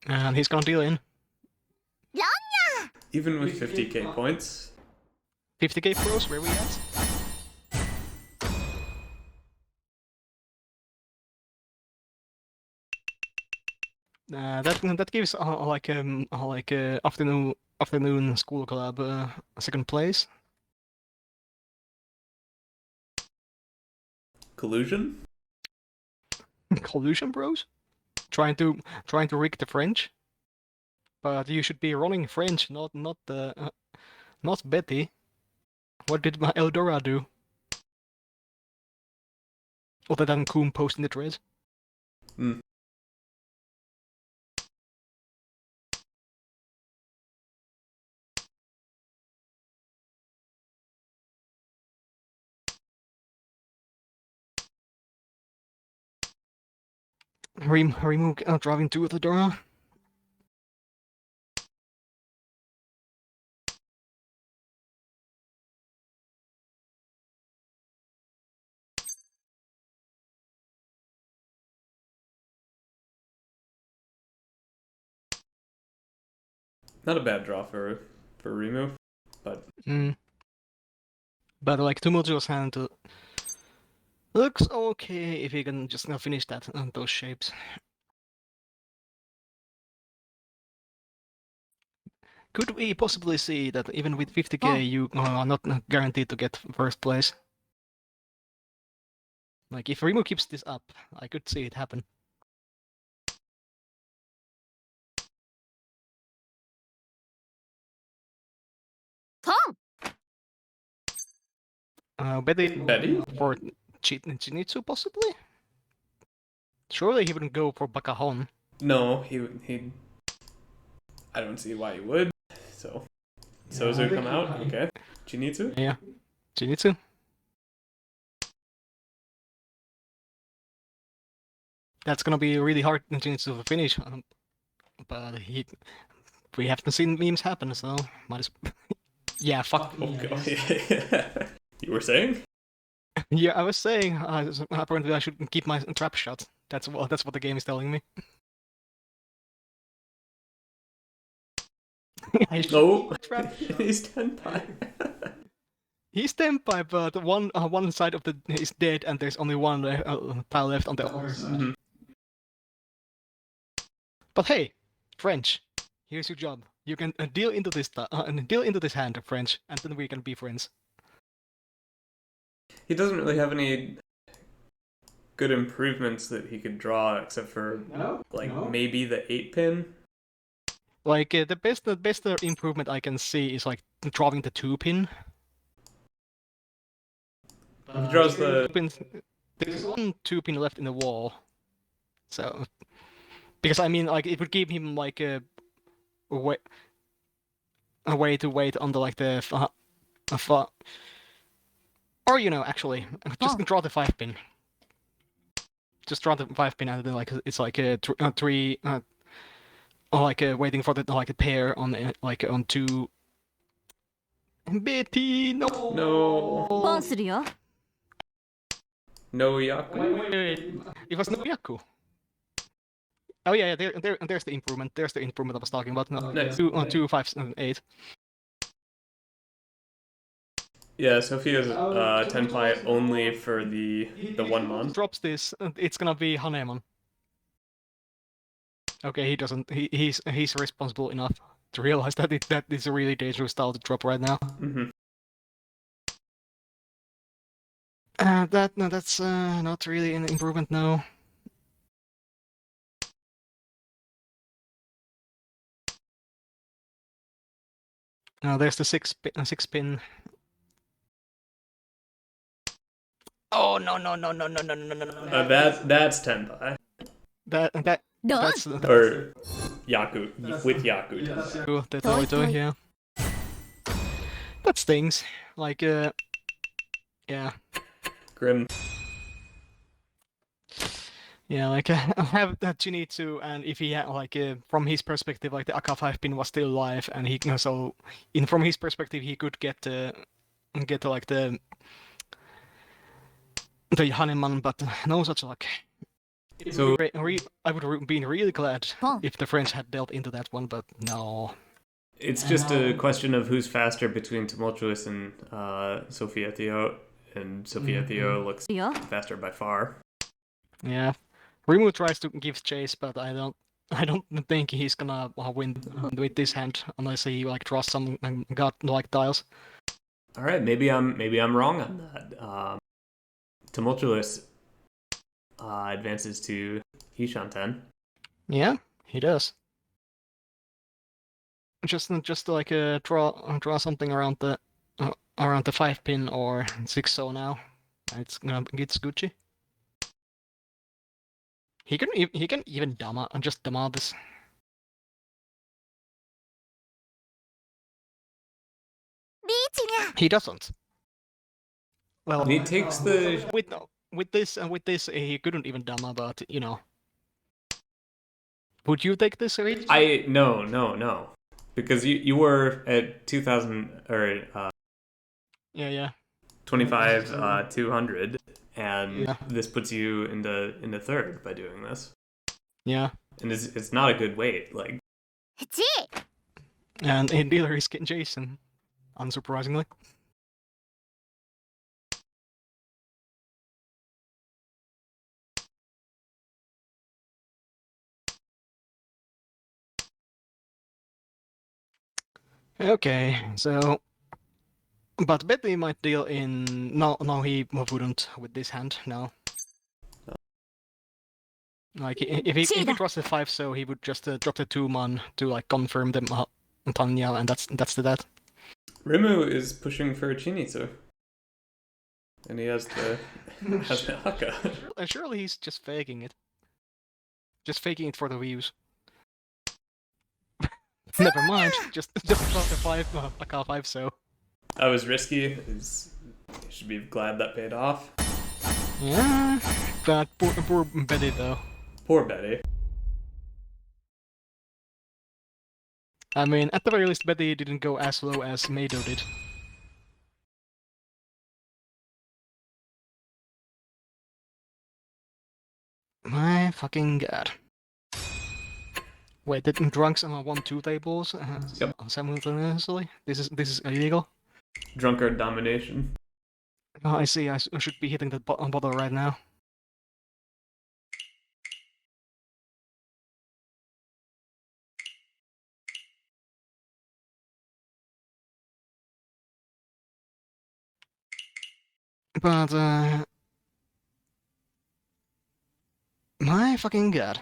A: And he's gonna deal in
C: ラン
B: Even with 50k points.
A: 50k pros. Where we at? That gives like afternoon school club second place.
B: Collusion?
A: Collusion bros, trying to rig the French. But you should be running French, not Betty. What did my Eldora do? Other than Coom posting the thread.
B: Hmm.
A: Remove driving 2 with the Dora.
B: Not a bad draw for Rimu, but
A: Mm. But like Tumultuous Hand looks okay if he can just finish that those shapes. Could we possibly see that even with 50k you are not guaranteed to get first place? Like if Rimu keeps this up, I could see it happen.
C: Tom!
B: Betty?
A: For Chinitsu possibly? Surely he wouldn't go for Bakahon.
B: No, he. I don't see why he would. So, Sozu come out. Okay, Chinitsu.
A: Yeah, Chinitsu. That's gonna be really hard in Chinitsu to finish, but we haven't seen memes happen, so might as. Yeah, fuck.
B: Okay. You were saying?
A: Yeah, I was saying apparently I should keep my trap shot. That's what the game is telling me.
B: No,
A: Trap shot.
B: he's tenpai.
A: He's Tenpai, but one side of the is dead, and there's only one tile left on the other side.
B: Mhm.
A: But hey, French, here's your job. You can deal into this hand, French, and then we can be friends.
B: He doesn't really have any good improvements that he could draw, except for maybe the 8-pin.
A: Like the best improvement I can see is like drawing the 2-pin.
B: He draws the.
A: There's one 2-pin left in the wall, so because I mean like it would give him like a way to wait on the like the or actually just draw the 5-pin. Just draw the 5-pin and then like it's like a three or like waiting for the like a pair on like on 2. Betty, no.
B: No.
C: ポンするよ。
B: No Yaku.
A: Wait. It was no Yaku. Oh yeah, there's the improvement. There's the improvement I was talking about. No,
B: Nice.
A: 2, 5, 8.
B: Yeah, Sophia's tenpai only for the 1 month.
A: Drops this, it's gonna be Hanemon. Okay, he doesn't. He's responsible enough to realize that that is a really dangerous style to drop right now.
B: Mm-hmm.
A: That's not really an improvement, no. Now there's the 6-pin. Oh no.
B: That's tenpai.
A: That
C: どう
A: that's
B: Or Yaku. With Yaku.
A: Yaku, the Toito, yeah. That stings. Like yeah.
B: Grim.
A: Yeah, like I have that Chinitsu, and if he had like from his perspective, like the Aka 5-pin was still alive, and he so from his perspective he could get like the Hanuman, but no such luck.
B: So
A: I would have been really glad
C: Huh.
A: if the French had dealt into that one, but no.
B: it's just a question of who's faster between Tumultuous and Sophia Theo, and Sophia Theo looks
C: よ。
B: faster by far.
A: Yeah, Rimu tries to give chase, but I don't think he's gonna win with this hand unless he like draws some god-like tiles.
B: All right, maybe I'm wrong on that. Tumultuous advances to Hishanten.
A: Yeah, he does. Just like draw something around the 5-pin or 6-so now. It's Gucci. He can even just Dama this. He doesn't. Well,
B: He takes the.
A: with this he couldn't even Dama, but would you take this, Reed?
B: No. Because you were at 2,000 or
A: Yeah.
B: 25 200, and
A: Yeah.
B: this puts you in the third by doing this.
A: Yeah.
B: And it's not a good weight. Like
C: ち
A: And in dealer he's getting Jason, unsurprisingly. Okay, so but Betty might deal in no he wouldn't with this hand, no. Like if he draws the 5, so he would just drop the 2-mon to like confirm the Tanya, and that's that.
B: Rimu is pushing for Chinitsu. And he has the Haka.
A: Surely he's just faking it. Just faking it for the views. Never mind, just drop the 5, Haka 5, so.
B: That was risky. You should be glad that paid off.
A: Yeah, but poor Betty though.
B: Poor Betty.
A: I mean, at the very least, Betty didn't go as low as Mado did. My fucking god. Wait, did drunks on 1-2 tables
B: Yep.
A: simultaneously? This is illegal?
B: Drunkard domination.
A: Oh, I see. I should be hitting the bottle right now. But, my fucking god.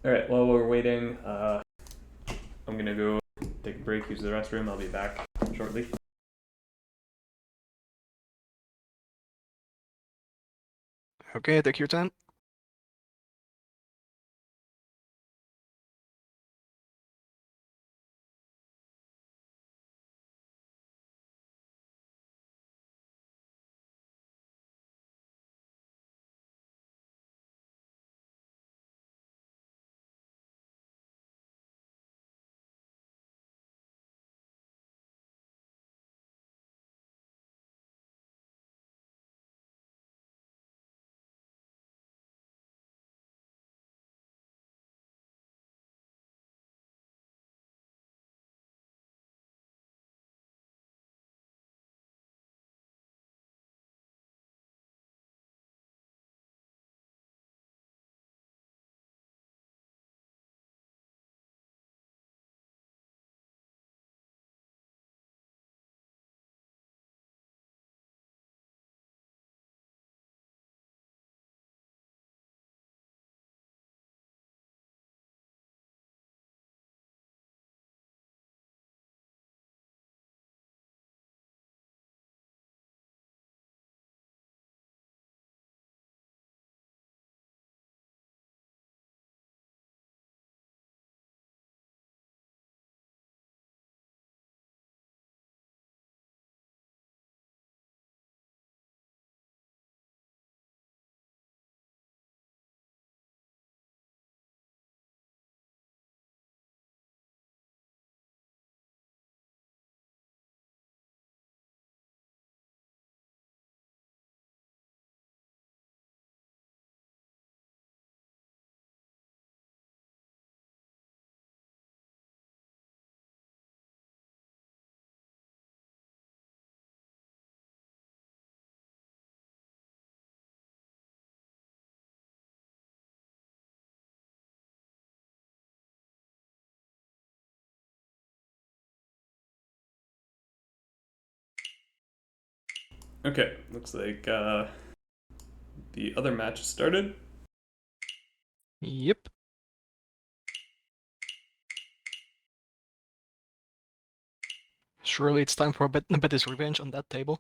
B: Alright, while we're waiting, I'm gonna go take a break, use the restroom. I'll be back shortly.
A: Okay, take your time.
B: Okay, looks like the other match has started.
A: Yep. Surely it's time for Betty's revenge on that table.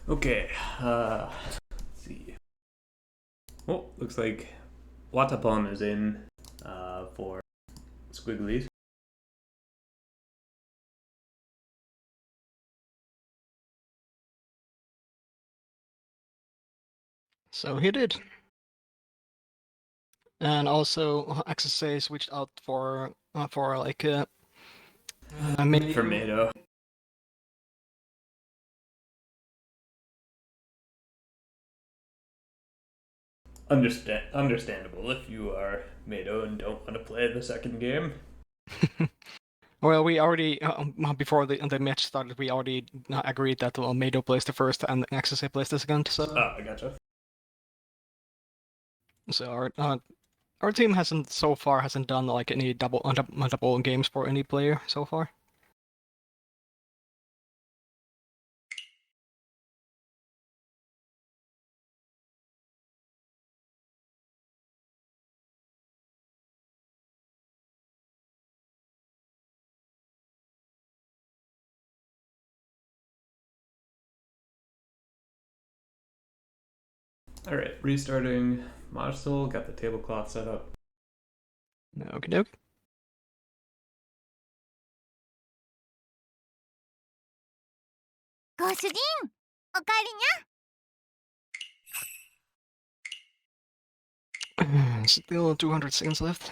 B: Okay, let's see. Oh, looks like Watapon is in for Squigglies.
A: So he did. And also, XSA switched out for like
B: For Mado. Understandable if you are Mado and don't want to play the second game.
A: Well, we already before the match started, we already agreed that Mado plays the first and XSA plays the second. So
B: I gotcha.
A: our team hasn't done like any double games for any player so far.
B: Alright, restarting Module, got the tablecloth set up.
A: Okie doke.
C: Go, Sujin! Okaeri nya!
A: Still 200 seconds left.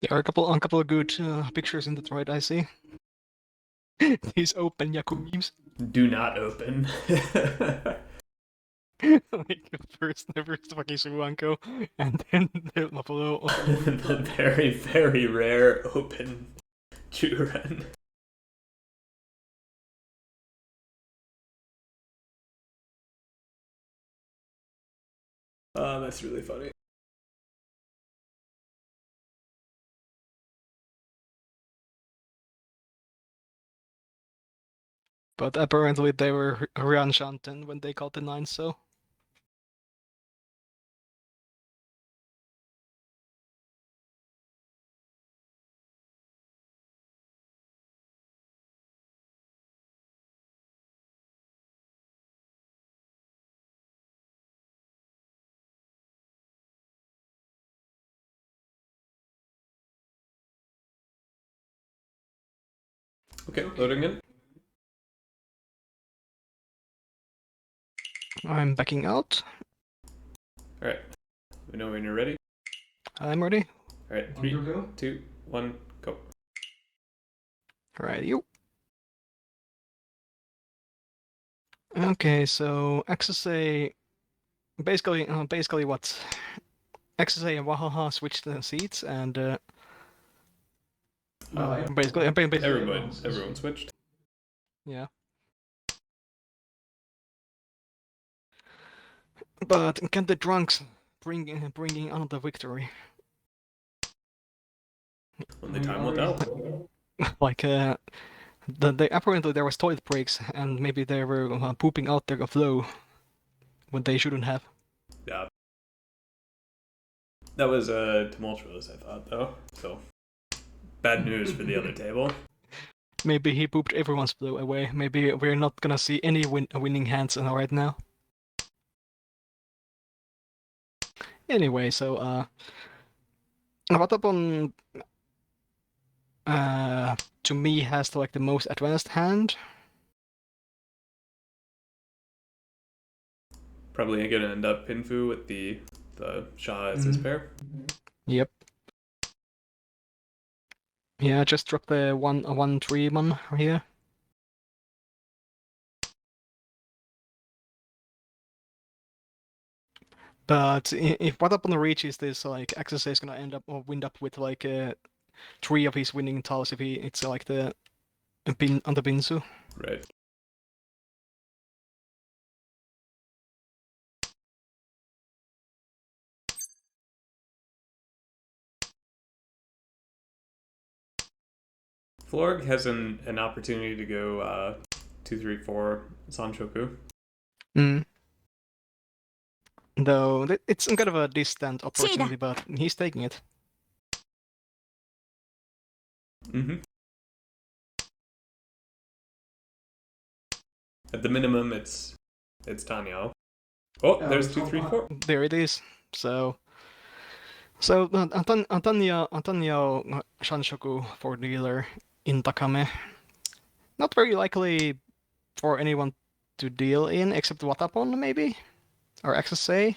A: There are a couple of good pictures in Detroit, I see. These open Yaku memes.
B: Do not open.
A: Like the first fucking Suwanko, and then the Buffalo.
B: The very, very rare open Juren. That's really funny.
A: But apparently they were Ryan Shanten when they called the nine, so.
B: Okay, loading in.
A: I'm backing out.
B: Alright. We know when you're ready.
A: I'm ready.
B: Alright, 3, 2, 1, go.
A: Right, you. Okay, so XSA basically what XSA and Wahaha switched the seats and basically
B: Everyone switched.
A: yeah. But can the drunks bringing on the victory?
B: Only time will tell.
A: Like apparently there was toilet breaks and maybe they were pooping out their flow when they shouldn't have.
B: Yeah. That was tumultuous, I thought, though. So, bad news for the other table.
A: Maybe he pooped everyone's flow away. Maybe we're not gonna see any winning hands right now. Anyway, so what upon to me has like the most advanced hand.
B: Probably gonna end up Pinfu with the Shah as his pair.
A: Yep. Yeah, just drop the 1/3 one here. But if what upon reaches this, like XSA is gonna end up or wind up with like 3 of his winning tiles if it's like the pin on the Binsu.
B: Right. Florg has an opportunity to go 2, 3, 4 Sanshoku.
A: Though it's kind of a distant opportunity, but he's taking it.
B: Mm-hmm. At the minimum, it's Tanyao. Oh, there's 2, 3, 4.
A: There it is. So Antonio Shanshoku for dealer in Takame. Not very likely for anyone to deal in except Watapon maybe, or XSA.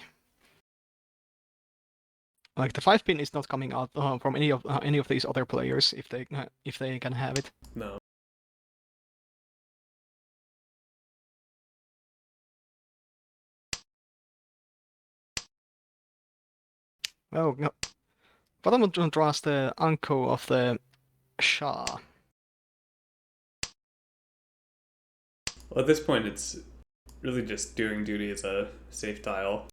A: Like the 5-pin is not coming out from any of these other players if they can have it.
B: No.
A: Oh no. Watapon draws the uncle of the Shah.
B: Well, at this point, it's really just doing duty as a safe tile.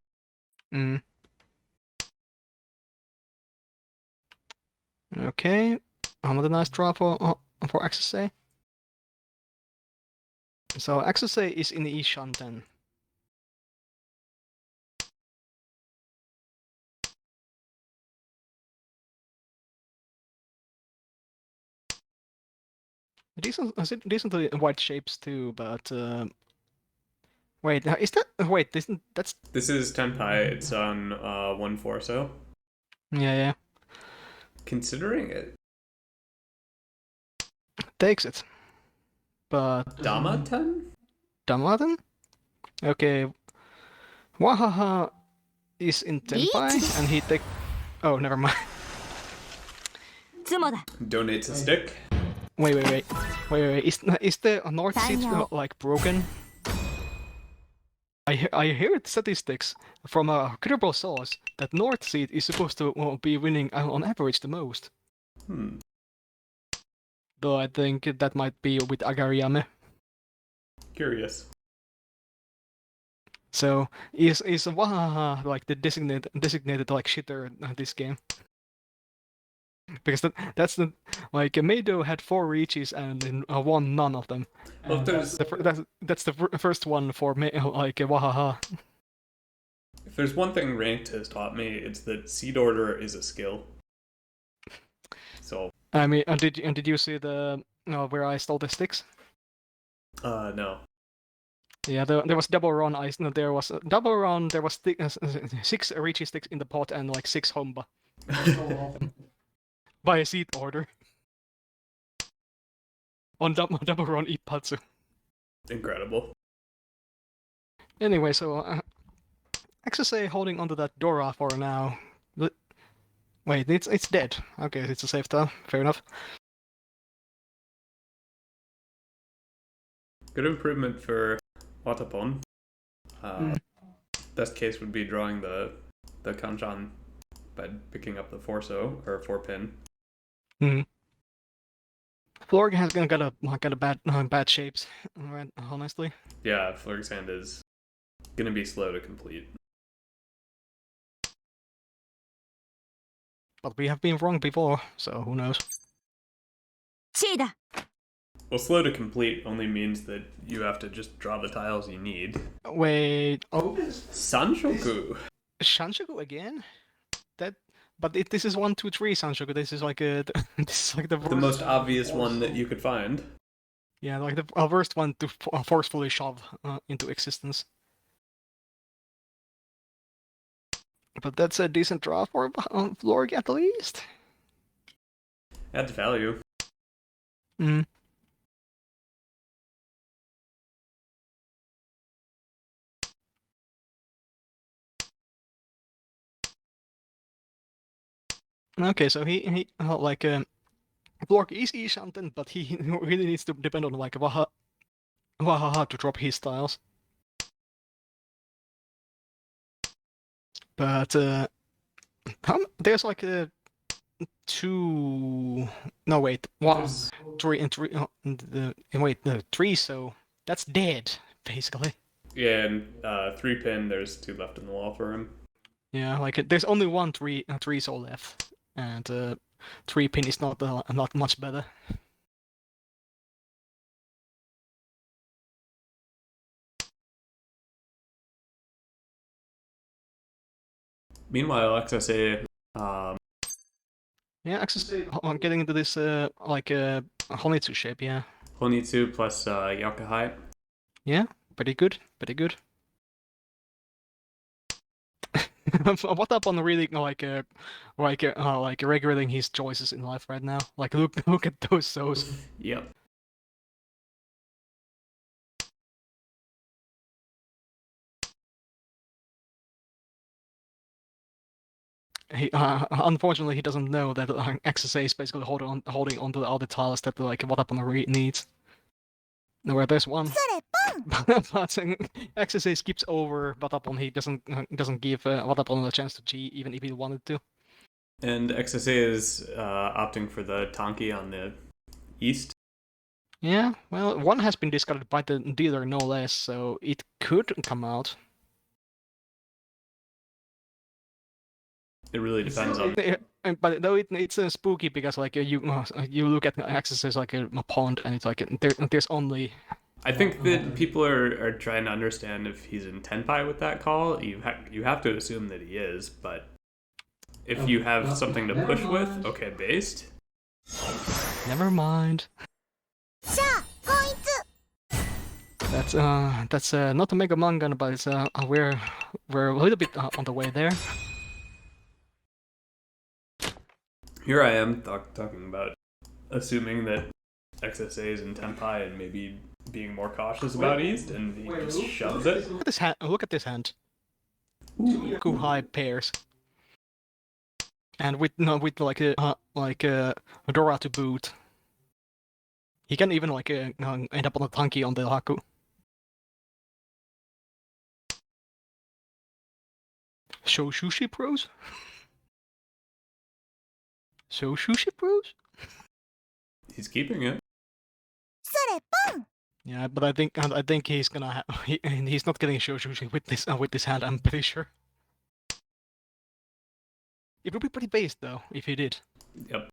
A: Okay, another nice draw for XSA. So XSA is in the Ishan then. Decently white shapes too, but wait, is that that's
B: This is Tenpai. It's on 1/4, so
A: yeah.
B: considering it,
A: Takes it. But
B: Damaten?
A: Damaten? Okay. Wahaha is in Tenpai and he take. Oh, never mind.
B: Donates a stick.
A: Wait. Is the north seat like broken? I hear statistics from a credible source that north seat is supposed to be winning on average the most. Though I think that might be with Agariame.
B: Curious.
A: So is Wahaha like the designated like shitter this game? Because that's the like Meido had 4 reaches and won none of them.
B: Well,
A: That's the first one for like Wahaha.
B: If there's one thing ranked has taught me, it's that seed order is a skill. So.
A: I mean, did you see the where I stole the sticks?
B: No.
A: Yeah, there was double run. There was double run. There was 6 Richi sticks in the pot and like 6 Homba. By a seat order. On double run Ippatsu.
B: Incredible.
A: Anyway, so XSA holding onto that Dora for now. Wait, it's dead. Okay, it's a safe time. Fair enough.
B: Good improvement for Watapon.
A: Mm.
B: Best case would be drawing the Kanchan by picking up the 4-so or 4-pin.
A: Florg has got a bad shapes, right? Honestly.
B: Yeah, Flurg's hand is gonna be slow to complete.
A: But we have been wrong before, so who knows?
C: シーだ
B: Well, slow to complete only means that you have to just draw the tiles you need.
A: Wait, oh,
B: Sanshoku!
A: Shanshoku again? But this is 1, 2, 3 Shanshoku. This is like this is like the worst.
B: The most obvious one that you could find.
A: Yeah, like the worst one to forcefully shove into existence. But that's a decent draw for Florg at least.
B: Adds value.
A: Mm. Okay, so he like Florg is Ishanten, but he really needs to depend on like Wahaha to drop his styles. But there's like two. No wait, 1, 3, and 3. Wait, no 3. So that's dead basically.
B: Yeah, and 3-pin, there's 2 left in the wall for him.
A: Yeah, like there's only 1 3 so left, and 3-pin is not much better.
B: Meanwhile, XSA,
A: Yeah, actually, I'm getting into this like Honitsu shape. Yeah,
B: Honitsu plus Yakuhai.
A: yeah, pretty good, pretty good. What up on really like regulating his choices in life right now? Like look at those so's.
B: Yep.
A: He unfortunately he doesn't know that XSA is basically holding onto the other tiles that like what up on the needs. Where there's one.
C: それ
A: But XSA skips over Vatapon. He doesn't give Vatapon a chance to G even if he wanted to.
B: And XSA is opting for the Tonki on the east.
A: Yeah, well, one has been discarded by the dealer no less, so it could come out.
B: It really depends on.
A: But though it's spooky because like you look at Axis as like a pond and it's like there's only.
B: I think that people are trying to understand if he's in Tenpai with that call. You have to assume that he is, but if you have something to push with, okay, based.
A: Never mind.
C: シャーこいつ
A: That's not a mega manga, but it's we're a little bit on the way there.
B: Here I am talking about assuming that XSA is in Tenpai and maybe being more cautious about East, and he just shoves it.
A: Look at this hand. Look at this hand. Two high pairs. And with like a Dora to boot. He can even like end up on a Tanki on the Haku. Show Sushi Pros? Show Sushi Pros?
B: He's keeping it.
C: それポン
A: Yeah, but I think he's gonna he's not getting Show Sushi with this hand. I'm pretty sure. It would be pretty based though if he did.
B: Yep.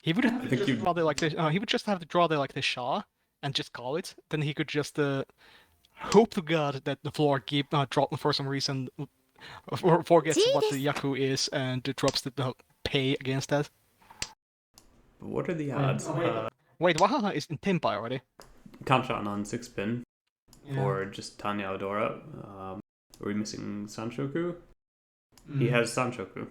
A: He would have
B: I think
A: just
B: you-
A: draw the, like this. He would just have to draw the like the Shah and just call it. Then he could just hope to God that the floor keep drop for some reason forgets what the Yaku is and drops the pay against that.
B: But what are the odds?
A: Wait, Wahaha is in Tenpai already.
B: Kanchan on 6-pin, or just Tanya Odora. Are we missing Sanshoku? He has Sanshoku.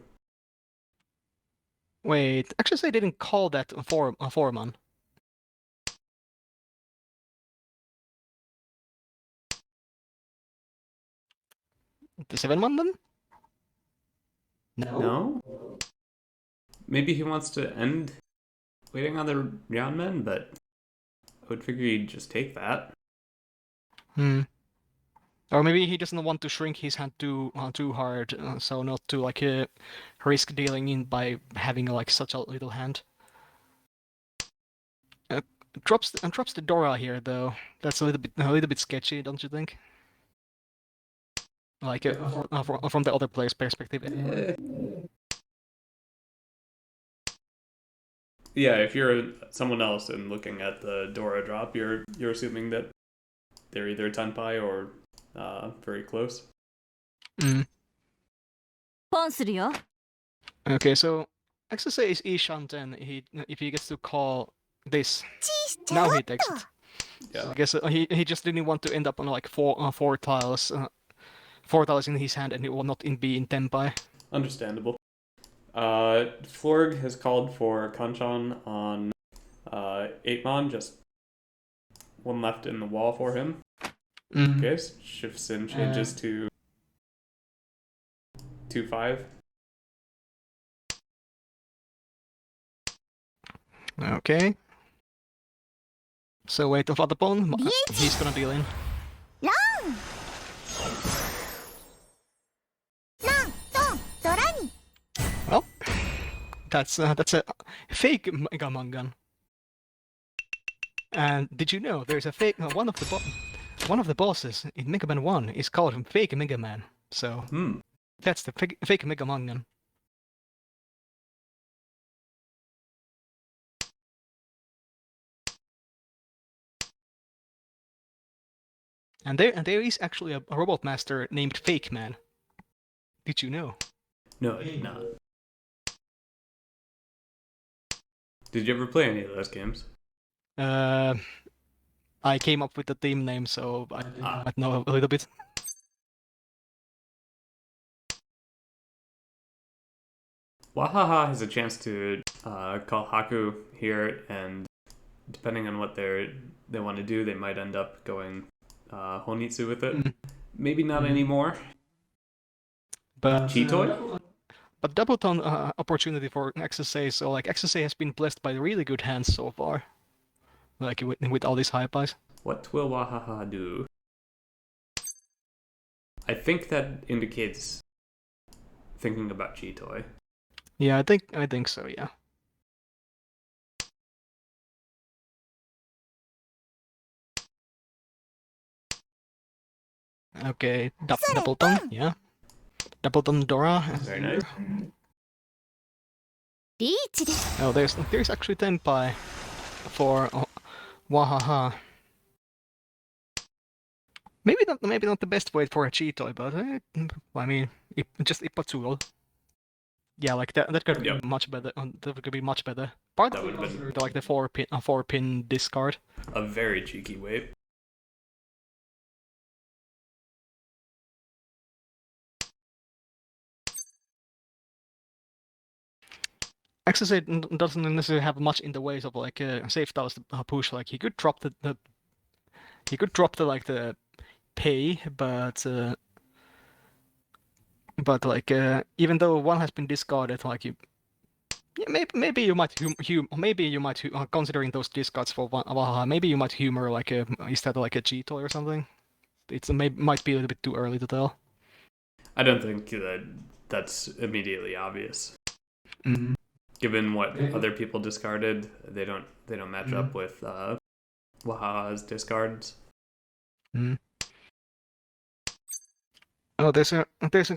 A: Wait, actually, they didn't call that a Foreman. The 7-1 then?
B: No? Maybe he wants to end waiting on the Roundmen, but I would figure he'd just take that.
A: Hmm. Or maybe he doesn't want to shrink his hand too hard, so not to like risk dealing in by having like such a little hand. Drops the Dora here though. That's a little bit sketchy, don't you think? Like from the other player's perspective.
B: Yeah, if you're someone else and looking at the Dora drop, you're assuming that they're either Tenpai or very close.
A: Mm.
C: ポンするよ。
A: Okay, so XSA is Ishanten. If he gets to call this,
C: チーしちゃ
A: now
C: お
A: he
C: っと。
A: takes it.
B: Yeah.
A: I guess he just didn't want to end up on like four tiles in his hand, and it will not be in Tenpai.
B: Understandable. Florg has called for Kanchan on 8mon, just one left in the wall for him.
A: Mm.
B: Okay, so shifts and changes to 2-5.
A: Okay. So wait for the pawn. He's gonna deal in.
C: ラントンドラに
A: Well, that's a fake Mega Mangan. And did you know there's a fake one of the bosses in Mega Man 1 is called Fake Mega Man. So that's the fake Mega Mangan. And there is actually a robot master named Fake Man. Did you know?
B: No, I did not. Did you ever play any of those games?
A: I came up with the team name, so I know a little bit.
B: Wahaha has a chance to call Haku here, and depending on what they want to do, they might end up going Honitsu with it. Maybe not anymore.
A: But
B: Chitoy?
A: But double tone opportunity for XSA, so like XSA has been blessed by really good hands so far. Like with all these high buys.
B: What will Wahaha do? I think that indicates thinking about Chitoy.
A: Yeah, I think so, yeah. Okay, double tone, yeah. Double tone Dora.
B: Very nice.
C: リーチです
A: Oh, there's actually Tenpai for Wahaha. Maybe not the best way for a Cheetoy, but I mean, just Ipatsuo. Yeah, like that could be much better. That could be much better. Part
B: That would have been
A: like the 4-pin discard.
B: a very cheeky wait.
A: XSA doesn't necessarily have much in the ways of like safe tiles to push. Like he could drop the like the pay, but like even though one has been discarded, like maybe you might considering those discards for Wahaha, maybe you might humor like is that like a Cheetoy or something? It's might be a little bit too early to tell.
B: I don't think that's immediately obvious.
A: Mm-hmm.
B: Given what other people discarded, they don't match up with Wahaha's discards.
A: Mm-hmm. Oh, there's a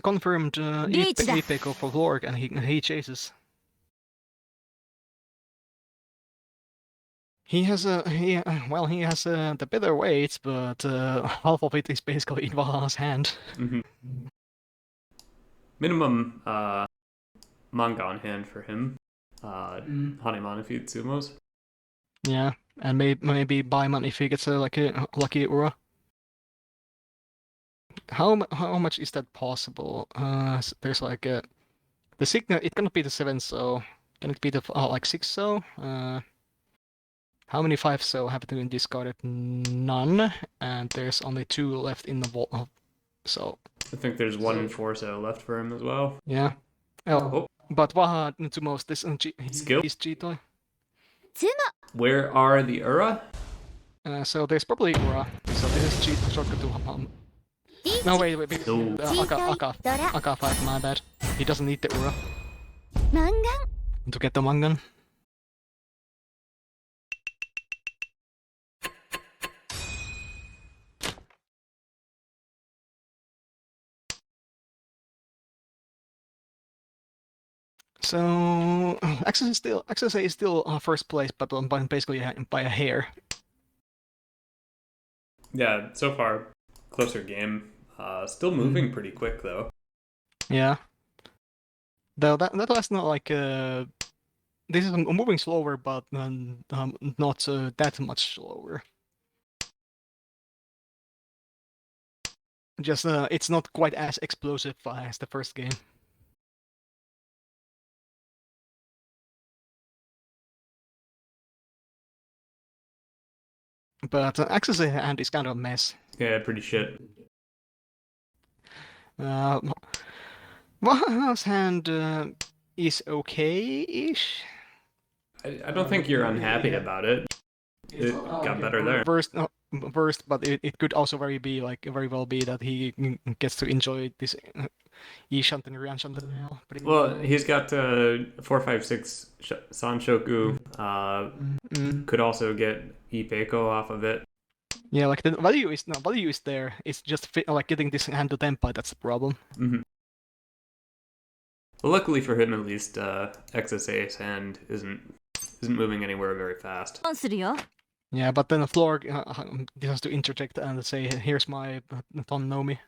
A: confirmed Ipeko for Lorg, and he chases. He has the better weight, but half of it is basically in Wahaha's hand.
B: Mm-hmm. Minimum manga on hand for him. Hanemon if he sumos.
A: Yeah, and maybe Baiman if he gets like a lucky Ura. How much is that possible? There's like the signal. It cannot be the 7, so can it be the like 6? So how many 5 so have been discarded? None, and there's only 2 left in the vault. So
B: I think there's one Forza left for him as well.
A: Yeah. Oh,
B: Oh,
A: but Waha Tsumo's this
B: Skill?
A: he's Cheetah.
C: 妻
B: where are the Ura?
A: So there's probably Ura. So this is cheat shortcut to No, wait.
B: No.
A: Aka.
C: ドラ
A: Aka 5, my bad. He doesn't need the Ura
C: マンガン
A: to get the Mangan. So Access A is still first place, but by basically by a hair.
B: Yeah, so far, closer game. Still moving pretty quick though.
A: Yeah. Though that was not like this is moving slower, but not that much slower. Just it's not quite as explosive as the first game. But Access A hand is kind of a mess.
B: Yeah, pretty shit.
A: Waha's hand is okay-ish.
B: I don't think you're unhappy about it. It got better there.
A: Worst, but it could also very well be that he gets to enjoy this Ishanten and Ryanshanten now.
B: Well, he's got 456 Sanshoku. Could also get Ipeko off of it.
A: Yeah, like the value is there. It's just like getting this hand to Tenpai that's the problem.
B: Well, luckily for him, at least, XSA's hand isn't moving anywhere very fast.
C: オンするよ
A: Yeah, but then the floor has to interject and say, "Here's my Ton Nomi.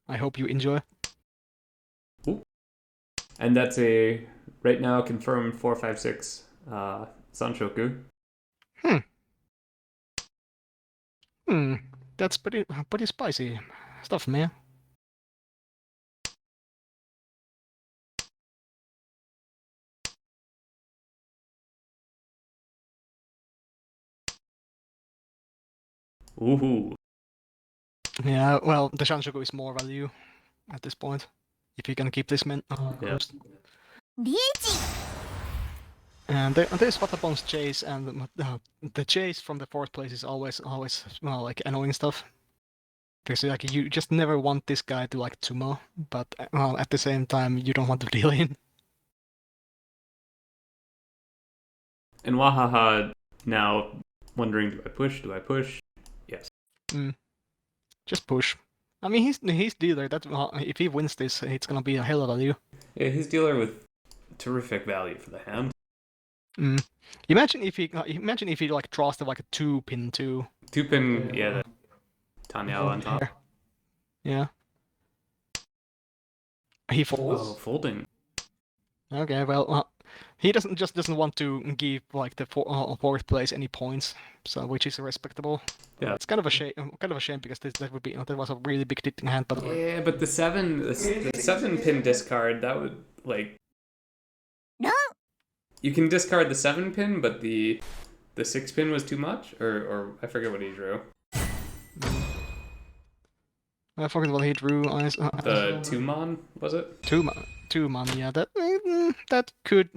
A: I hope you enjoy."
B: Ooh. And that's a right now confirmed 456 Sanshoku.
A: That's pretty spicy stuff, man.
B: Ooh.
A: Yeah, well, the Shanshoku is more value at this point. If you're gonna keep this man.
B: Yeah.
C: リーチ
A: And there's Watapon's chase, and the chase from the fourth place is always well, like annoying stuff. Because like you just never want this guy to like Tsumo, but well, at the same time you don't want to deal in.
B: And Wahaha now wondering, do I push? Do I push? Yes.
A: Just push. I mean, he's dealer. That if he wins this, it's gonna be a hell of a value.
B: Yeah, he's dealer with terrific value for the hand.
A: Imagine if he like draws the like a 2-pin too.
B: 2-pin, yeah, the Tanyao on top.
A: Yeah. He folds.
B: Oh, folding.
A: Okay, well, he doesn't want to give like the fourth place any points, so which is respectable.
B: Yeah.
A: It's kind of a shame because that was a really big hitting hand, but
B: Yeah, but the 7-pin discard, that would like.
C: No.
B: You can discard the 7-pin, but the 6-pin was too much, or I forget what he drew.
A: I forget what he drew.
B: The 2-mon, was it?
A: 2-mon, yeah, that could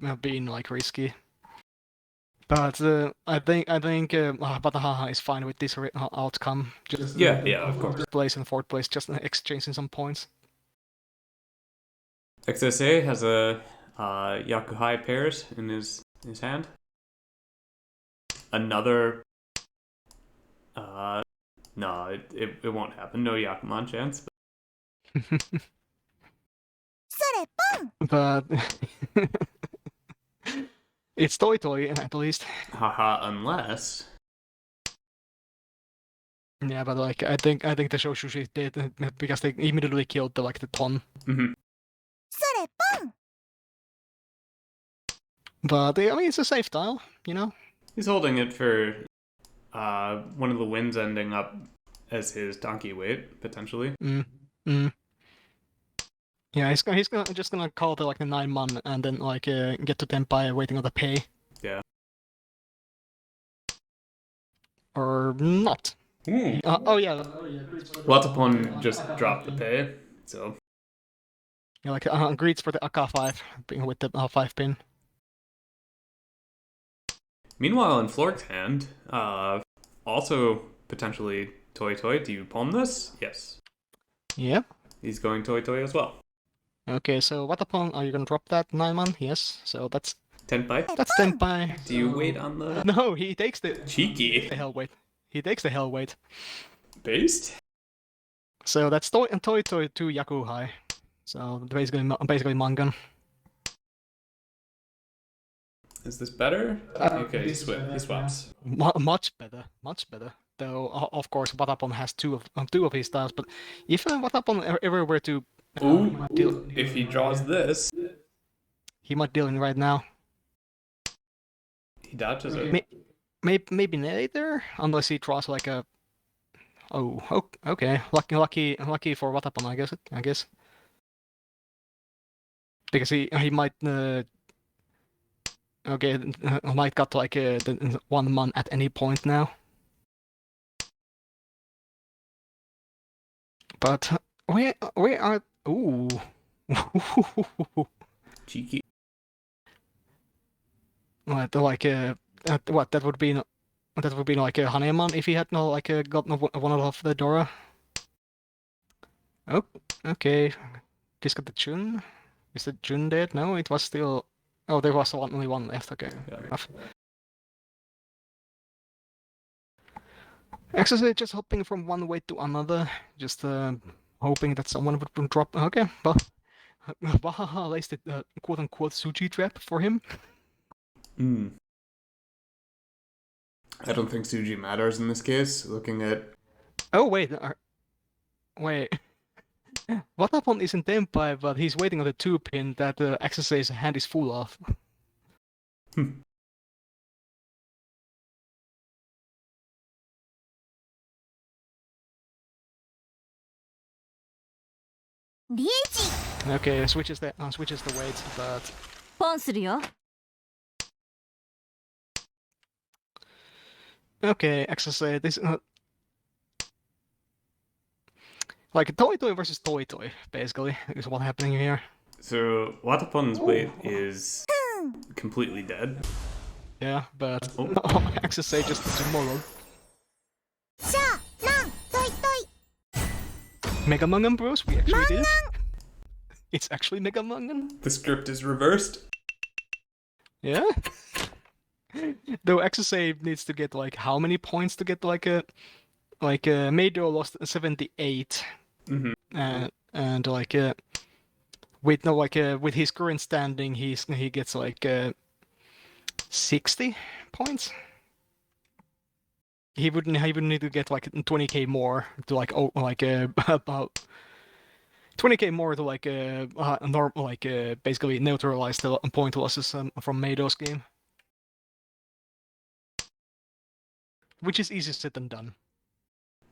A: have been like risky. But I think Watahaha is fine with this outcome. Just
B: Yeah, of course.
A: Place in fourth place, just exchanging some points.
B: XSA has a Yakuhai pairs in his hand. Another. No, it won't happen. No Yakuman chance.
A: But it's Toy at least.
B: Haha, unless.
A: Yeah, but like I think the Shoshushi did because they immediately killed the Ton.
B: Mm-hmm.
A: But I mean, it's a safe tile, you know.
B: He's holding it for one of the wins ending up as his donkey weight potentially.
A: Yeah, he's just gonna call the 9-mon and then get to Tenpai waiting on the pay.
B: Yeah.
A: Or not.
B: Ooh.
A: Oh yeah,
B: Watapon just dropped the pay, so
A: yeah, like greets for the AK5 with the 5 pin.
B: meanwhile in Flork's hand, also potentially Toy Toy. Do you pawn this? Yes.
A: Yep.
B: He's going Toy Toy as well.
A: Okay, so what upon are you gonna drop that 9-man? Yes. So that's
B: Tenpai.
A: Tenpai.
B: Do you wait on the
A: No, he takes the
B: cheeky
A: hell weight. He takes the hell weight.
B: based?
A: So that's Toy Toy to Yakuhai. So basically Mangan.
B: Is this better? Okay, he swaps.
A: Much better, much better. Though of course Watapon has two of his styles, but if Watapon ever were to
B: Ooh, if he draws this,
A: he might deal in right now.
B: he dodges it.
A: Maybe later, unless he draws like a. Oh, okay. Lucky for Watapon, I guess. Because he might might got like the 1-man at any point now. But where are ooh.
B: Cheeky.
A: What that would be like a Haneman if he had no like got one of the Dora. Oh, okay. This got the Chun. Is the Chun dead? No, it was still. Oh, there was only one left. Okay,
B: Yeah.
A: enough. Actually, just hopping from one way to another, just hoping that someone would drop. Okay, well, Wahaha lays the quote-unquote Suji trap for him.
B: Hmm. I don't think Suji matters in this case. Looking at
A: Oh wait, wait. Watapon isn't Tenpai, but he's waiting on the 2-pin that XSA's hand is full of. Okay, switches the weight, but
C: ポンするよ。
A: okay, XSA this like Toy Toy versus Toy Toy basically is what's happening here.
B: so Watapon's weight is completely dead.
A: Yeah, but
B: Oh.
A: XSA just tomorrow.
C: シャーラントイトイ
A: Mega Mangan Bros, we actually did it. It's actually Mega Mangan.
B: The script is reversed.
A: Yeah. Though XSA needs to get like how many points to get like Mado lost 78,
B: Mm-hmm.
A: and like with his current standing he gets like 60 points. He would need to get like 20k more to like about 20k more to like normal basically neutralize the point losses from Mado's game. Which is easier said than done.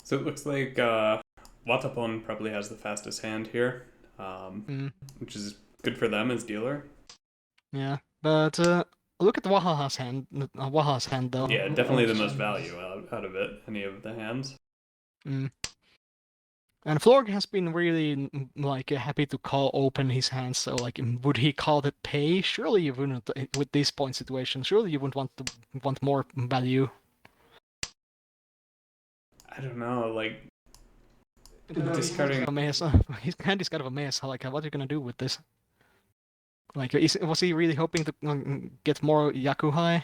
B: So it looks like Watapon probably has the fastest hand here, which is good for them as dealer.
A: Yeah, but look at Wahaha's hand. Wahaha's hand though.
B: Yeah, definitely the most value out of it, any of the hands.
A: And Florg has been really like happy to call open his hands. So like, would he call the pay? Surely you wouldn't with this point situation. Surely you wouldn't want more value.
B: I don't know, like discarding.
A: A mess. His hand is kind of a mess. Like, what are you gonna do with this? Like, was he really hoping to get more Yakuhai?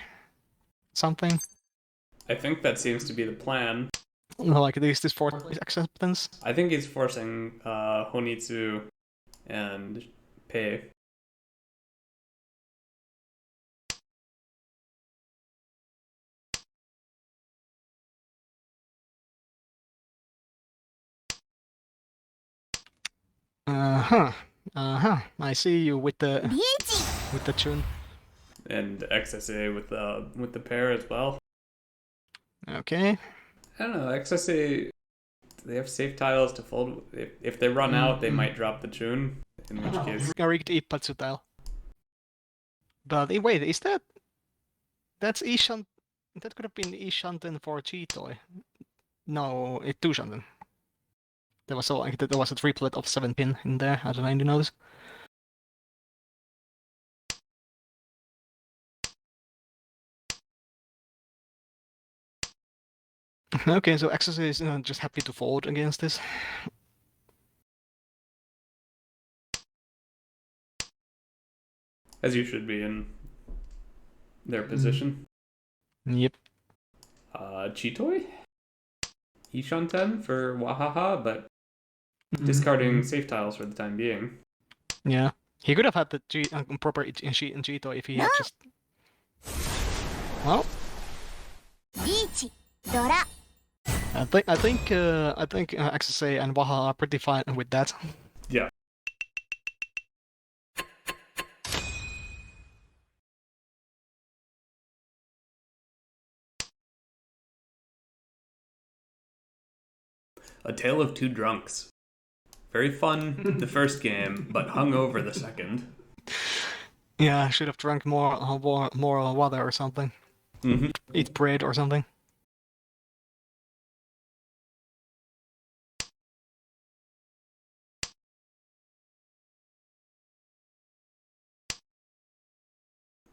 A: Something?
B: I think that seems to be the plan.
A: Like, this for acceptance?
B: I think he's forcing Honitsu and Pei.
A: I see you with the
C: リーチ
A: with the tune.
B: And XSA with the pair as well.
A: Okay.
B: I don't know, XSA, they have safe tiles to fold. If they run out, they might drop the Chun, in which case...
A: Rigged Ipatsu tile. But wait, is that's Ishan? That could have been Ishanten for Chitoy. No, it two shanten. There was a triplet of 7-pin in there. I don't know if you notice. Okay, so Access is just happy to fold against this.
B: As you should be in their position.
A: Yep.
B: Chitoi? Ishanten for Wahaha, but discarding safe tiles for the time being.
A: Yeah. He could have had the proper Cheeto if he had just. Well,
C: リーチドラ
A: I think Access and Waha are pretty fine with that.
B: Yeah. A Tale of Two Drunks. Very fun the first game, but hungover the second.
A: Yeah, I should have drank more water or something.
B: Mm-hmm.
A: Eat bread or something.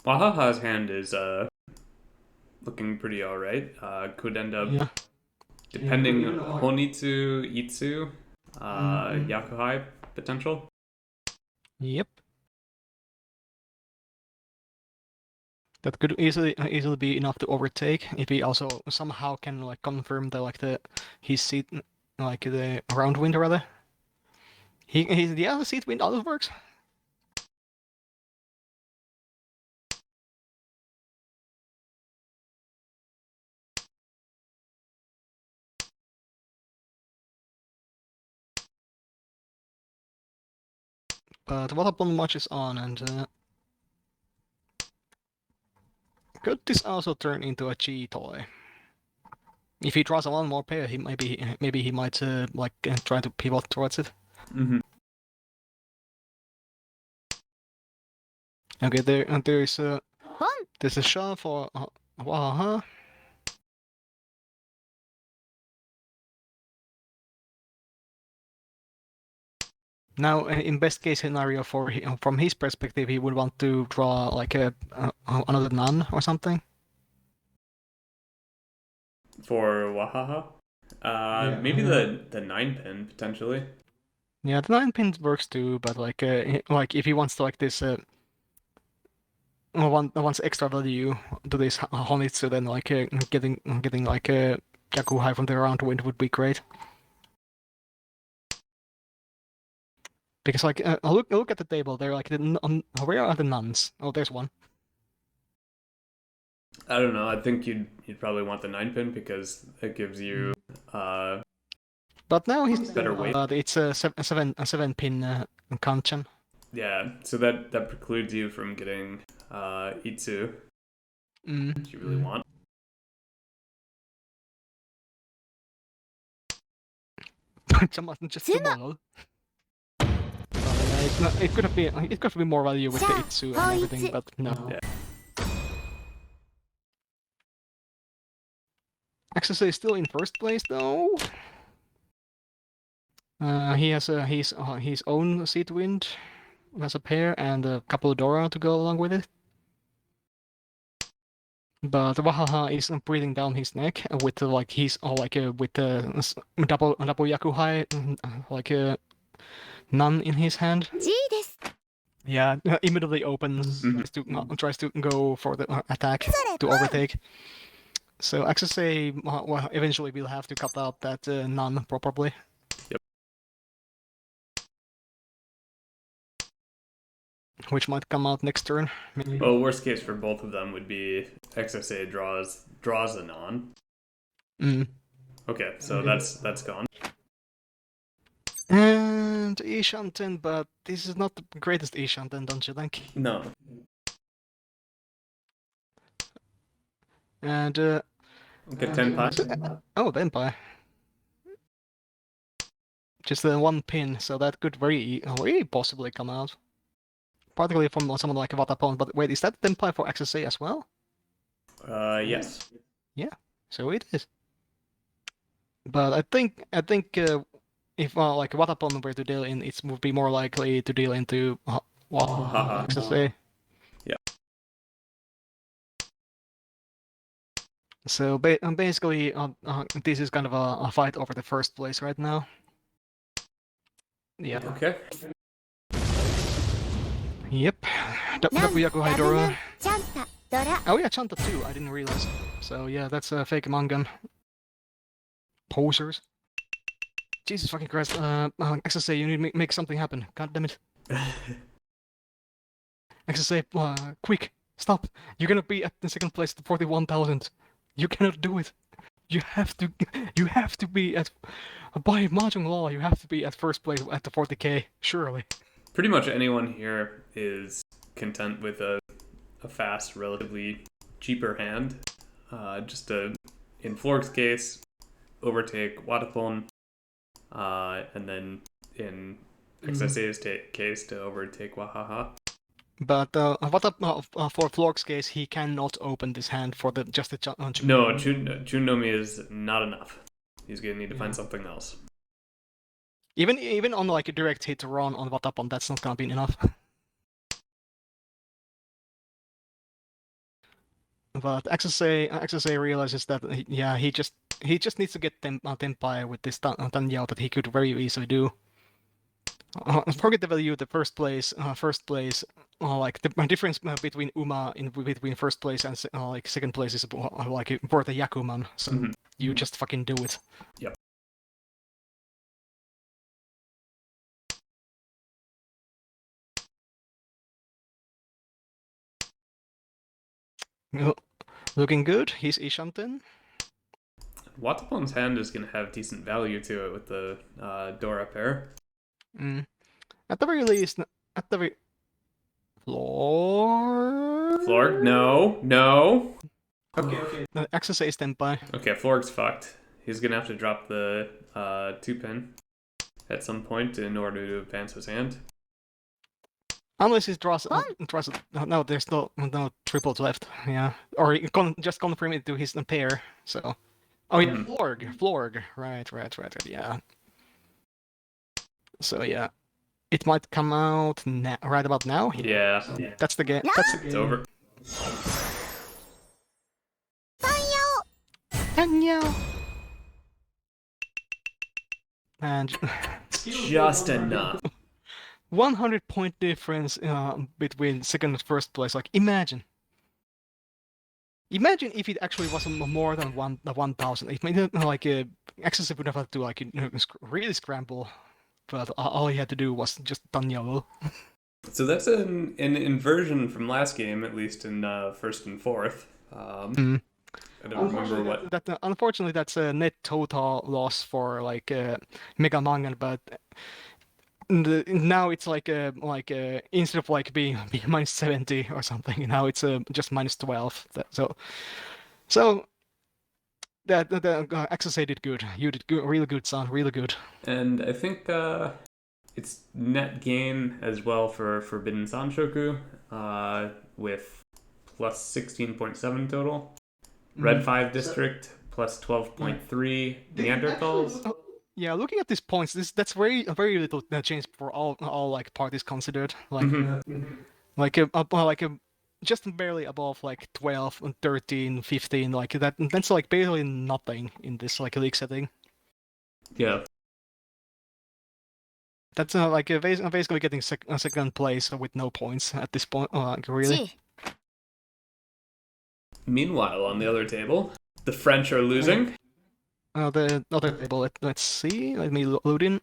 B: Wahaha's hand is looking pretty alright. Could end up
A: Yeah.
B: depending Honitsu, Itsu, Yakuhai potential.
A: Yep. That could easily be enough to overtake if he also somehow can like confirm his seat like the round wind rather. The other seat wind also works. But what upon much is on and could this also turn into a Chi toy? If he draws one more pair, maybe he might try to pivot towards it.
B: Mm-hmm.
A: Okay, there's a shove for Waha. Now, in best case scenario from his perspective, he would want to draw like another nun or something.
B: For Wahaha? Maybe the 9-pin potentially.
A: Yeah, the 9-pin works too, but like if he wants to like this wants extra value to this Honitsu, then like getting like a Yakuhai from the round wind would be great. Because like look at the table, they're like where are the nuns? Oh, there's one.
B: I don't know. I think you'd probably want the 9-pin because it gives you
A: But now he's
B: better weight.
A: It's a 7-pin Kanchan.
B: Yeah, so that precludes you from getting Itsu, which you really want.
A: Just tomorrow. It could have been more value with the Itsu and everything, but no.
B: Yeah.
A: Access is still in first place though. He has his own seat wind as a pair and a couple of Dora to go along with it. But Wahaha is breathing down his neck with double Yakuhai like a nun in his hand.
C: G です
A: Yeah, immediately opens, tries to go for the attack to overtake. So Access eventually will have to cut out that nun properly.
B: Yep.
A: Which might come out next turn. Maybe.
B: Well, worst case for both of them would be XSA draws a non. Okay, so that's gone.
A: And Ishanten, but this is not the greatest Ishanten, don't you think?
B: No.
A: And
B: Get 10 pots.
A: oh, Denpai. Just the 1 pin, so that could very possibly come out. Particularly from someone like Vatapon, but wait, is that Denpai for XSA as well?
B: Yes.
A: Yeah, so it is. But I think if like Watapon were to deal in, it would be more likely to deal into what
B: Haha.
A: XSA.
B: Yeah.
A: So basically, this is kind of a fight over the first place right now. Yeah.
B: Okay.
A: Yep.
C: なん
A: Yaku
C: ダブ
A: Haidora.
C: ナンチャンタドラ
A: Oh yeah, Chanta too. I didn't realize. So yeah, that's a fake Mangan. Posers. Jesus fucking Christ. XSA, you need to make something happen. God damn it. XSA, quick, stop. You're gonna be at the second place at 41,000. You cannot do it. You have to be at, by Mahjong law, you have to be at first place at the 40k, surely.
B: Pretty much anyone here is content with a fast, relatively cheaper hand. Just in Flork's case, overtake Watapon, and then in XSA's case to overtake Wahaha.
A: But for Flork's case, he cannot open this hand for the just the
B: No, Junnomi is not enough. He's gonna need to find something else.
A: Even on like a direct hit run on Watapon, that's not gonna be enough. But XSA realizes that he just needs to get Tenpai with this Tanyao that he could very easily do. Forget the value, the first place, like the difference between Uma between first place and like second place is like worth a Yakuman. So
B: Mhm.
A: you just fucking do it.
B: Yep.
A: Looking good. He's Ishanten.
B: Watapon's hand is gonna have decent value to it with the Dora pair.
A: At the very least, at the very floor.
B: Flork, no.
A: Okay. XSA is Tenpai.
B: Okay, Flork's fucked. He's gonna have to drop the 2-pin at some point in order to advance his hand.
A: Unless he draws, no, there's no triples left. Yeah, or he just confirm it to his pair. So, oh yeah, Florg, right, yeah. So yeah, it might come out right about now.
B: Yeah,
A: That's the game.
B: it's over.
A: Daniel. And
B: Just enough.
A: 100-point difference between second and first place. Like, imagine if it actually was more than 1,000. It made like XSA would have to like really scramble, but all he had to do was just Danyao.
B: So that's an inversion from last game, at least in first and fourth. I don't remember what.
A: That unfortunately, that's a net total loss for like Mega Mangan, but now it's like instead of like being minus 70 or something, now it's just minus 12. So that XSA did good. You did good, really good, son, really good.
B: And I think it's net gain as well for Forbidden Sanshoku, with plus 16.7 total. Red 5 district plus 12.3 Neanderthals.
A: Yeah, looking at these points, that's very little change for all like parties considered. Like just barely above like 12 and 13, 15, like that. That's like basically nothing in this like league setting.
B: Yeah.
A: That's like basically getting second place with no points at this point. Really.
B: Meanwhile, on the other table, the French are losing.
A: The other table, let's see. Let me load in.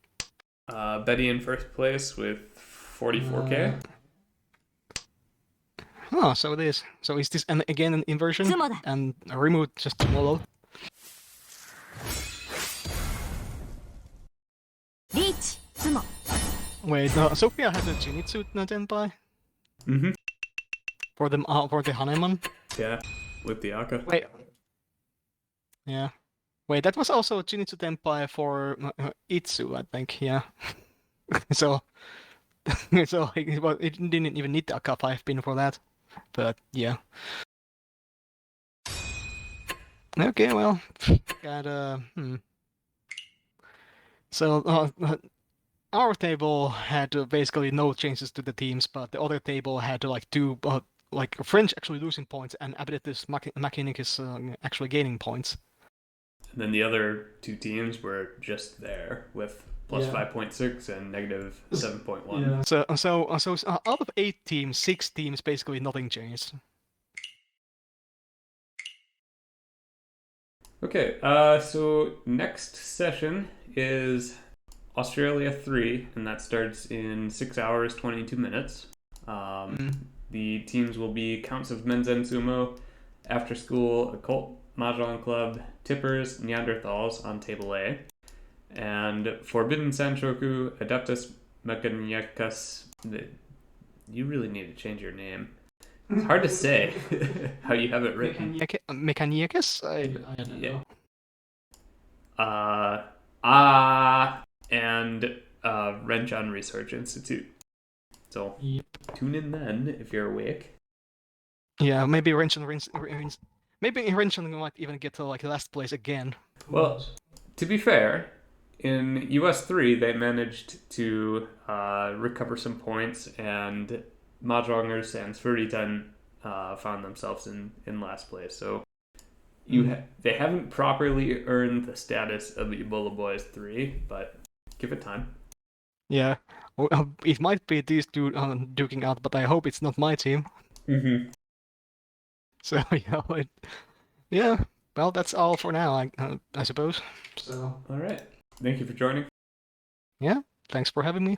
B: Betty in first place with 44k.
A: Oh, so it is. So is this again an inversion? And a remove just to follow.
C: Reach, Sumo.
A: Wait, no, Sophia had a Jinitsu Tenpai
B: Mm-hmm.
A: for the Hanemon.
B: Yeah, with the Aka.
A: Wait. Yeah. Wait, that was also Jinitsu Tenpai for Itsu, I think. Yeah. so it didn't even need the Aka 5-pin for that. But yeah. Okay, well, got So our table had basically no changes to the teams, but the other table had to like do like French actually losing points and Abilitas Machinicus actually gaining points.
B: And then the other two teams were just there with plus
A: Yeah.
B: 5.6 and negative 7.1.
A: So out of 8 teams, 6 teams basically nothing changed.
B: Okay, so next session is Australia 3, and that starts in 6 hours, 22 minutes. The teams will be Counts of Menzen Sumo, After School, Occult Mahjong Club, Tippers, Neanderthals on Table A, and Forbidden Sanshoku, Adeptus Mechanicus. You really need to change your name. It's hard to say how you have it written.
A: Mechanicus? I don't
B: Yeah.
A: know.
B: And Renchon Research Institute. So
A: Yep.
B: tune in then if you're awake.
A: Yeah, maybe Renchon might even get to like last place again.
B: Well, to be fair, in US3 they managed to recover some points, and Mahjongers and Sfuritan found themselves in last place. So they haven't properly earned the status of Ebola Boys 3, but give it time.
A: Yeah, it might be these two duking out, but I hope it's not my team.
B: Mm-hmm.
A: So yeah. Well, that's all for now, I suppose. So
B: All right. Thank you for joining.
A: yeah, thanks for having me.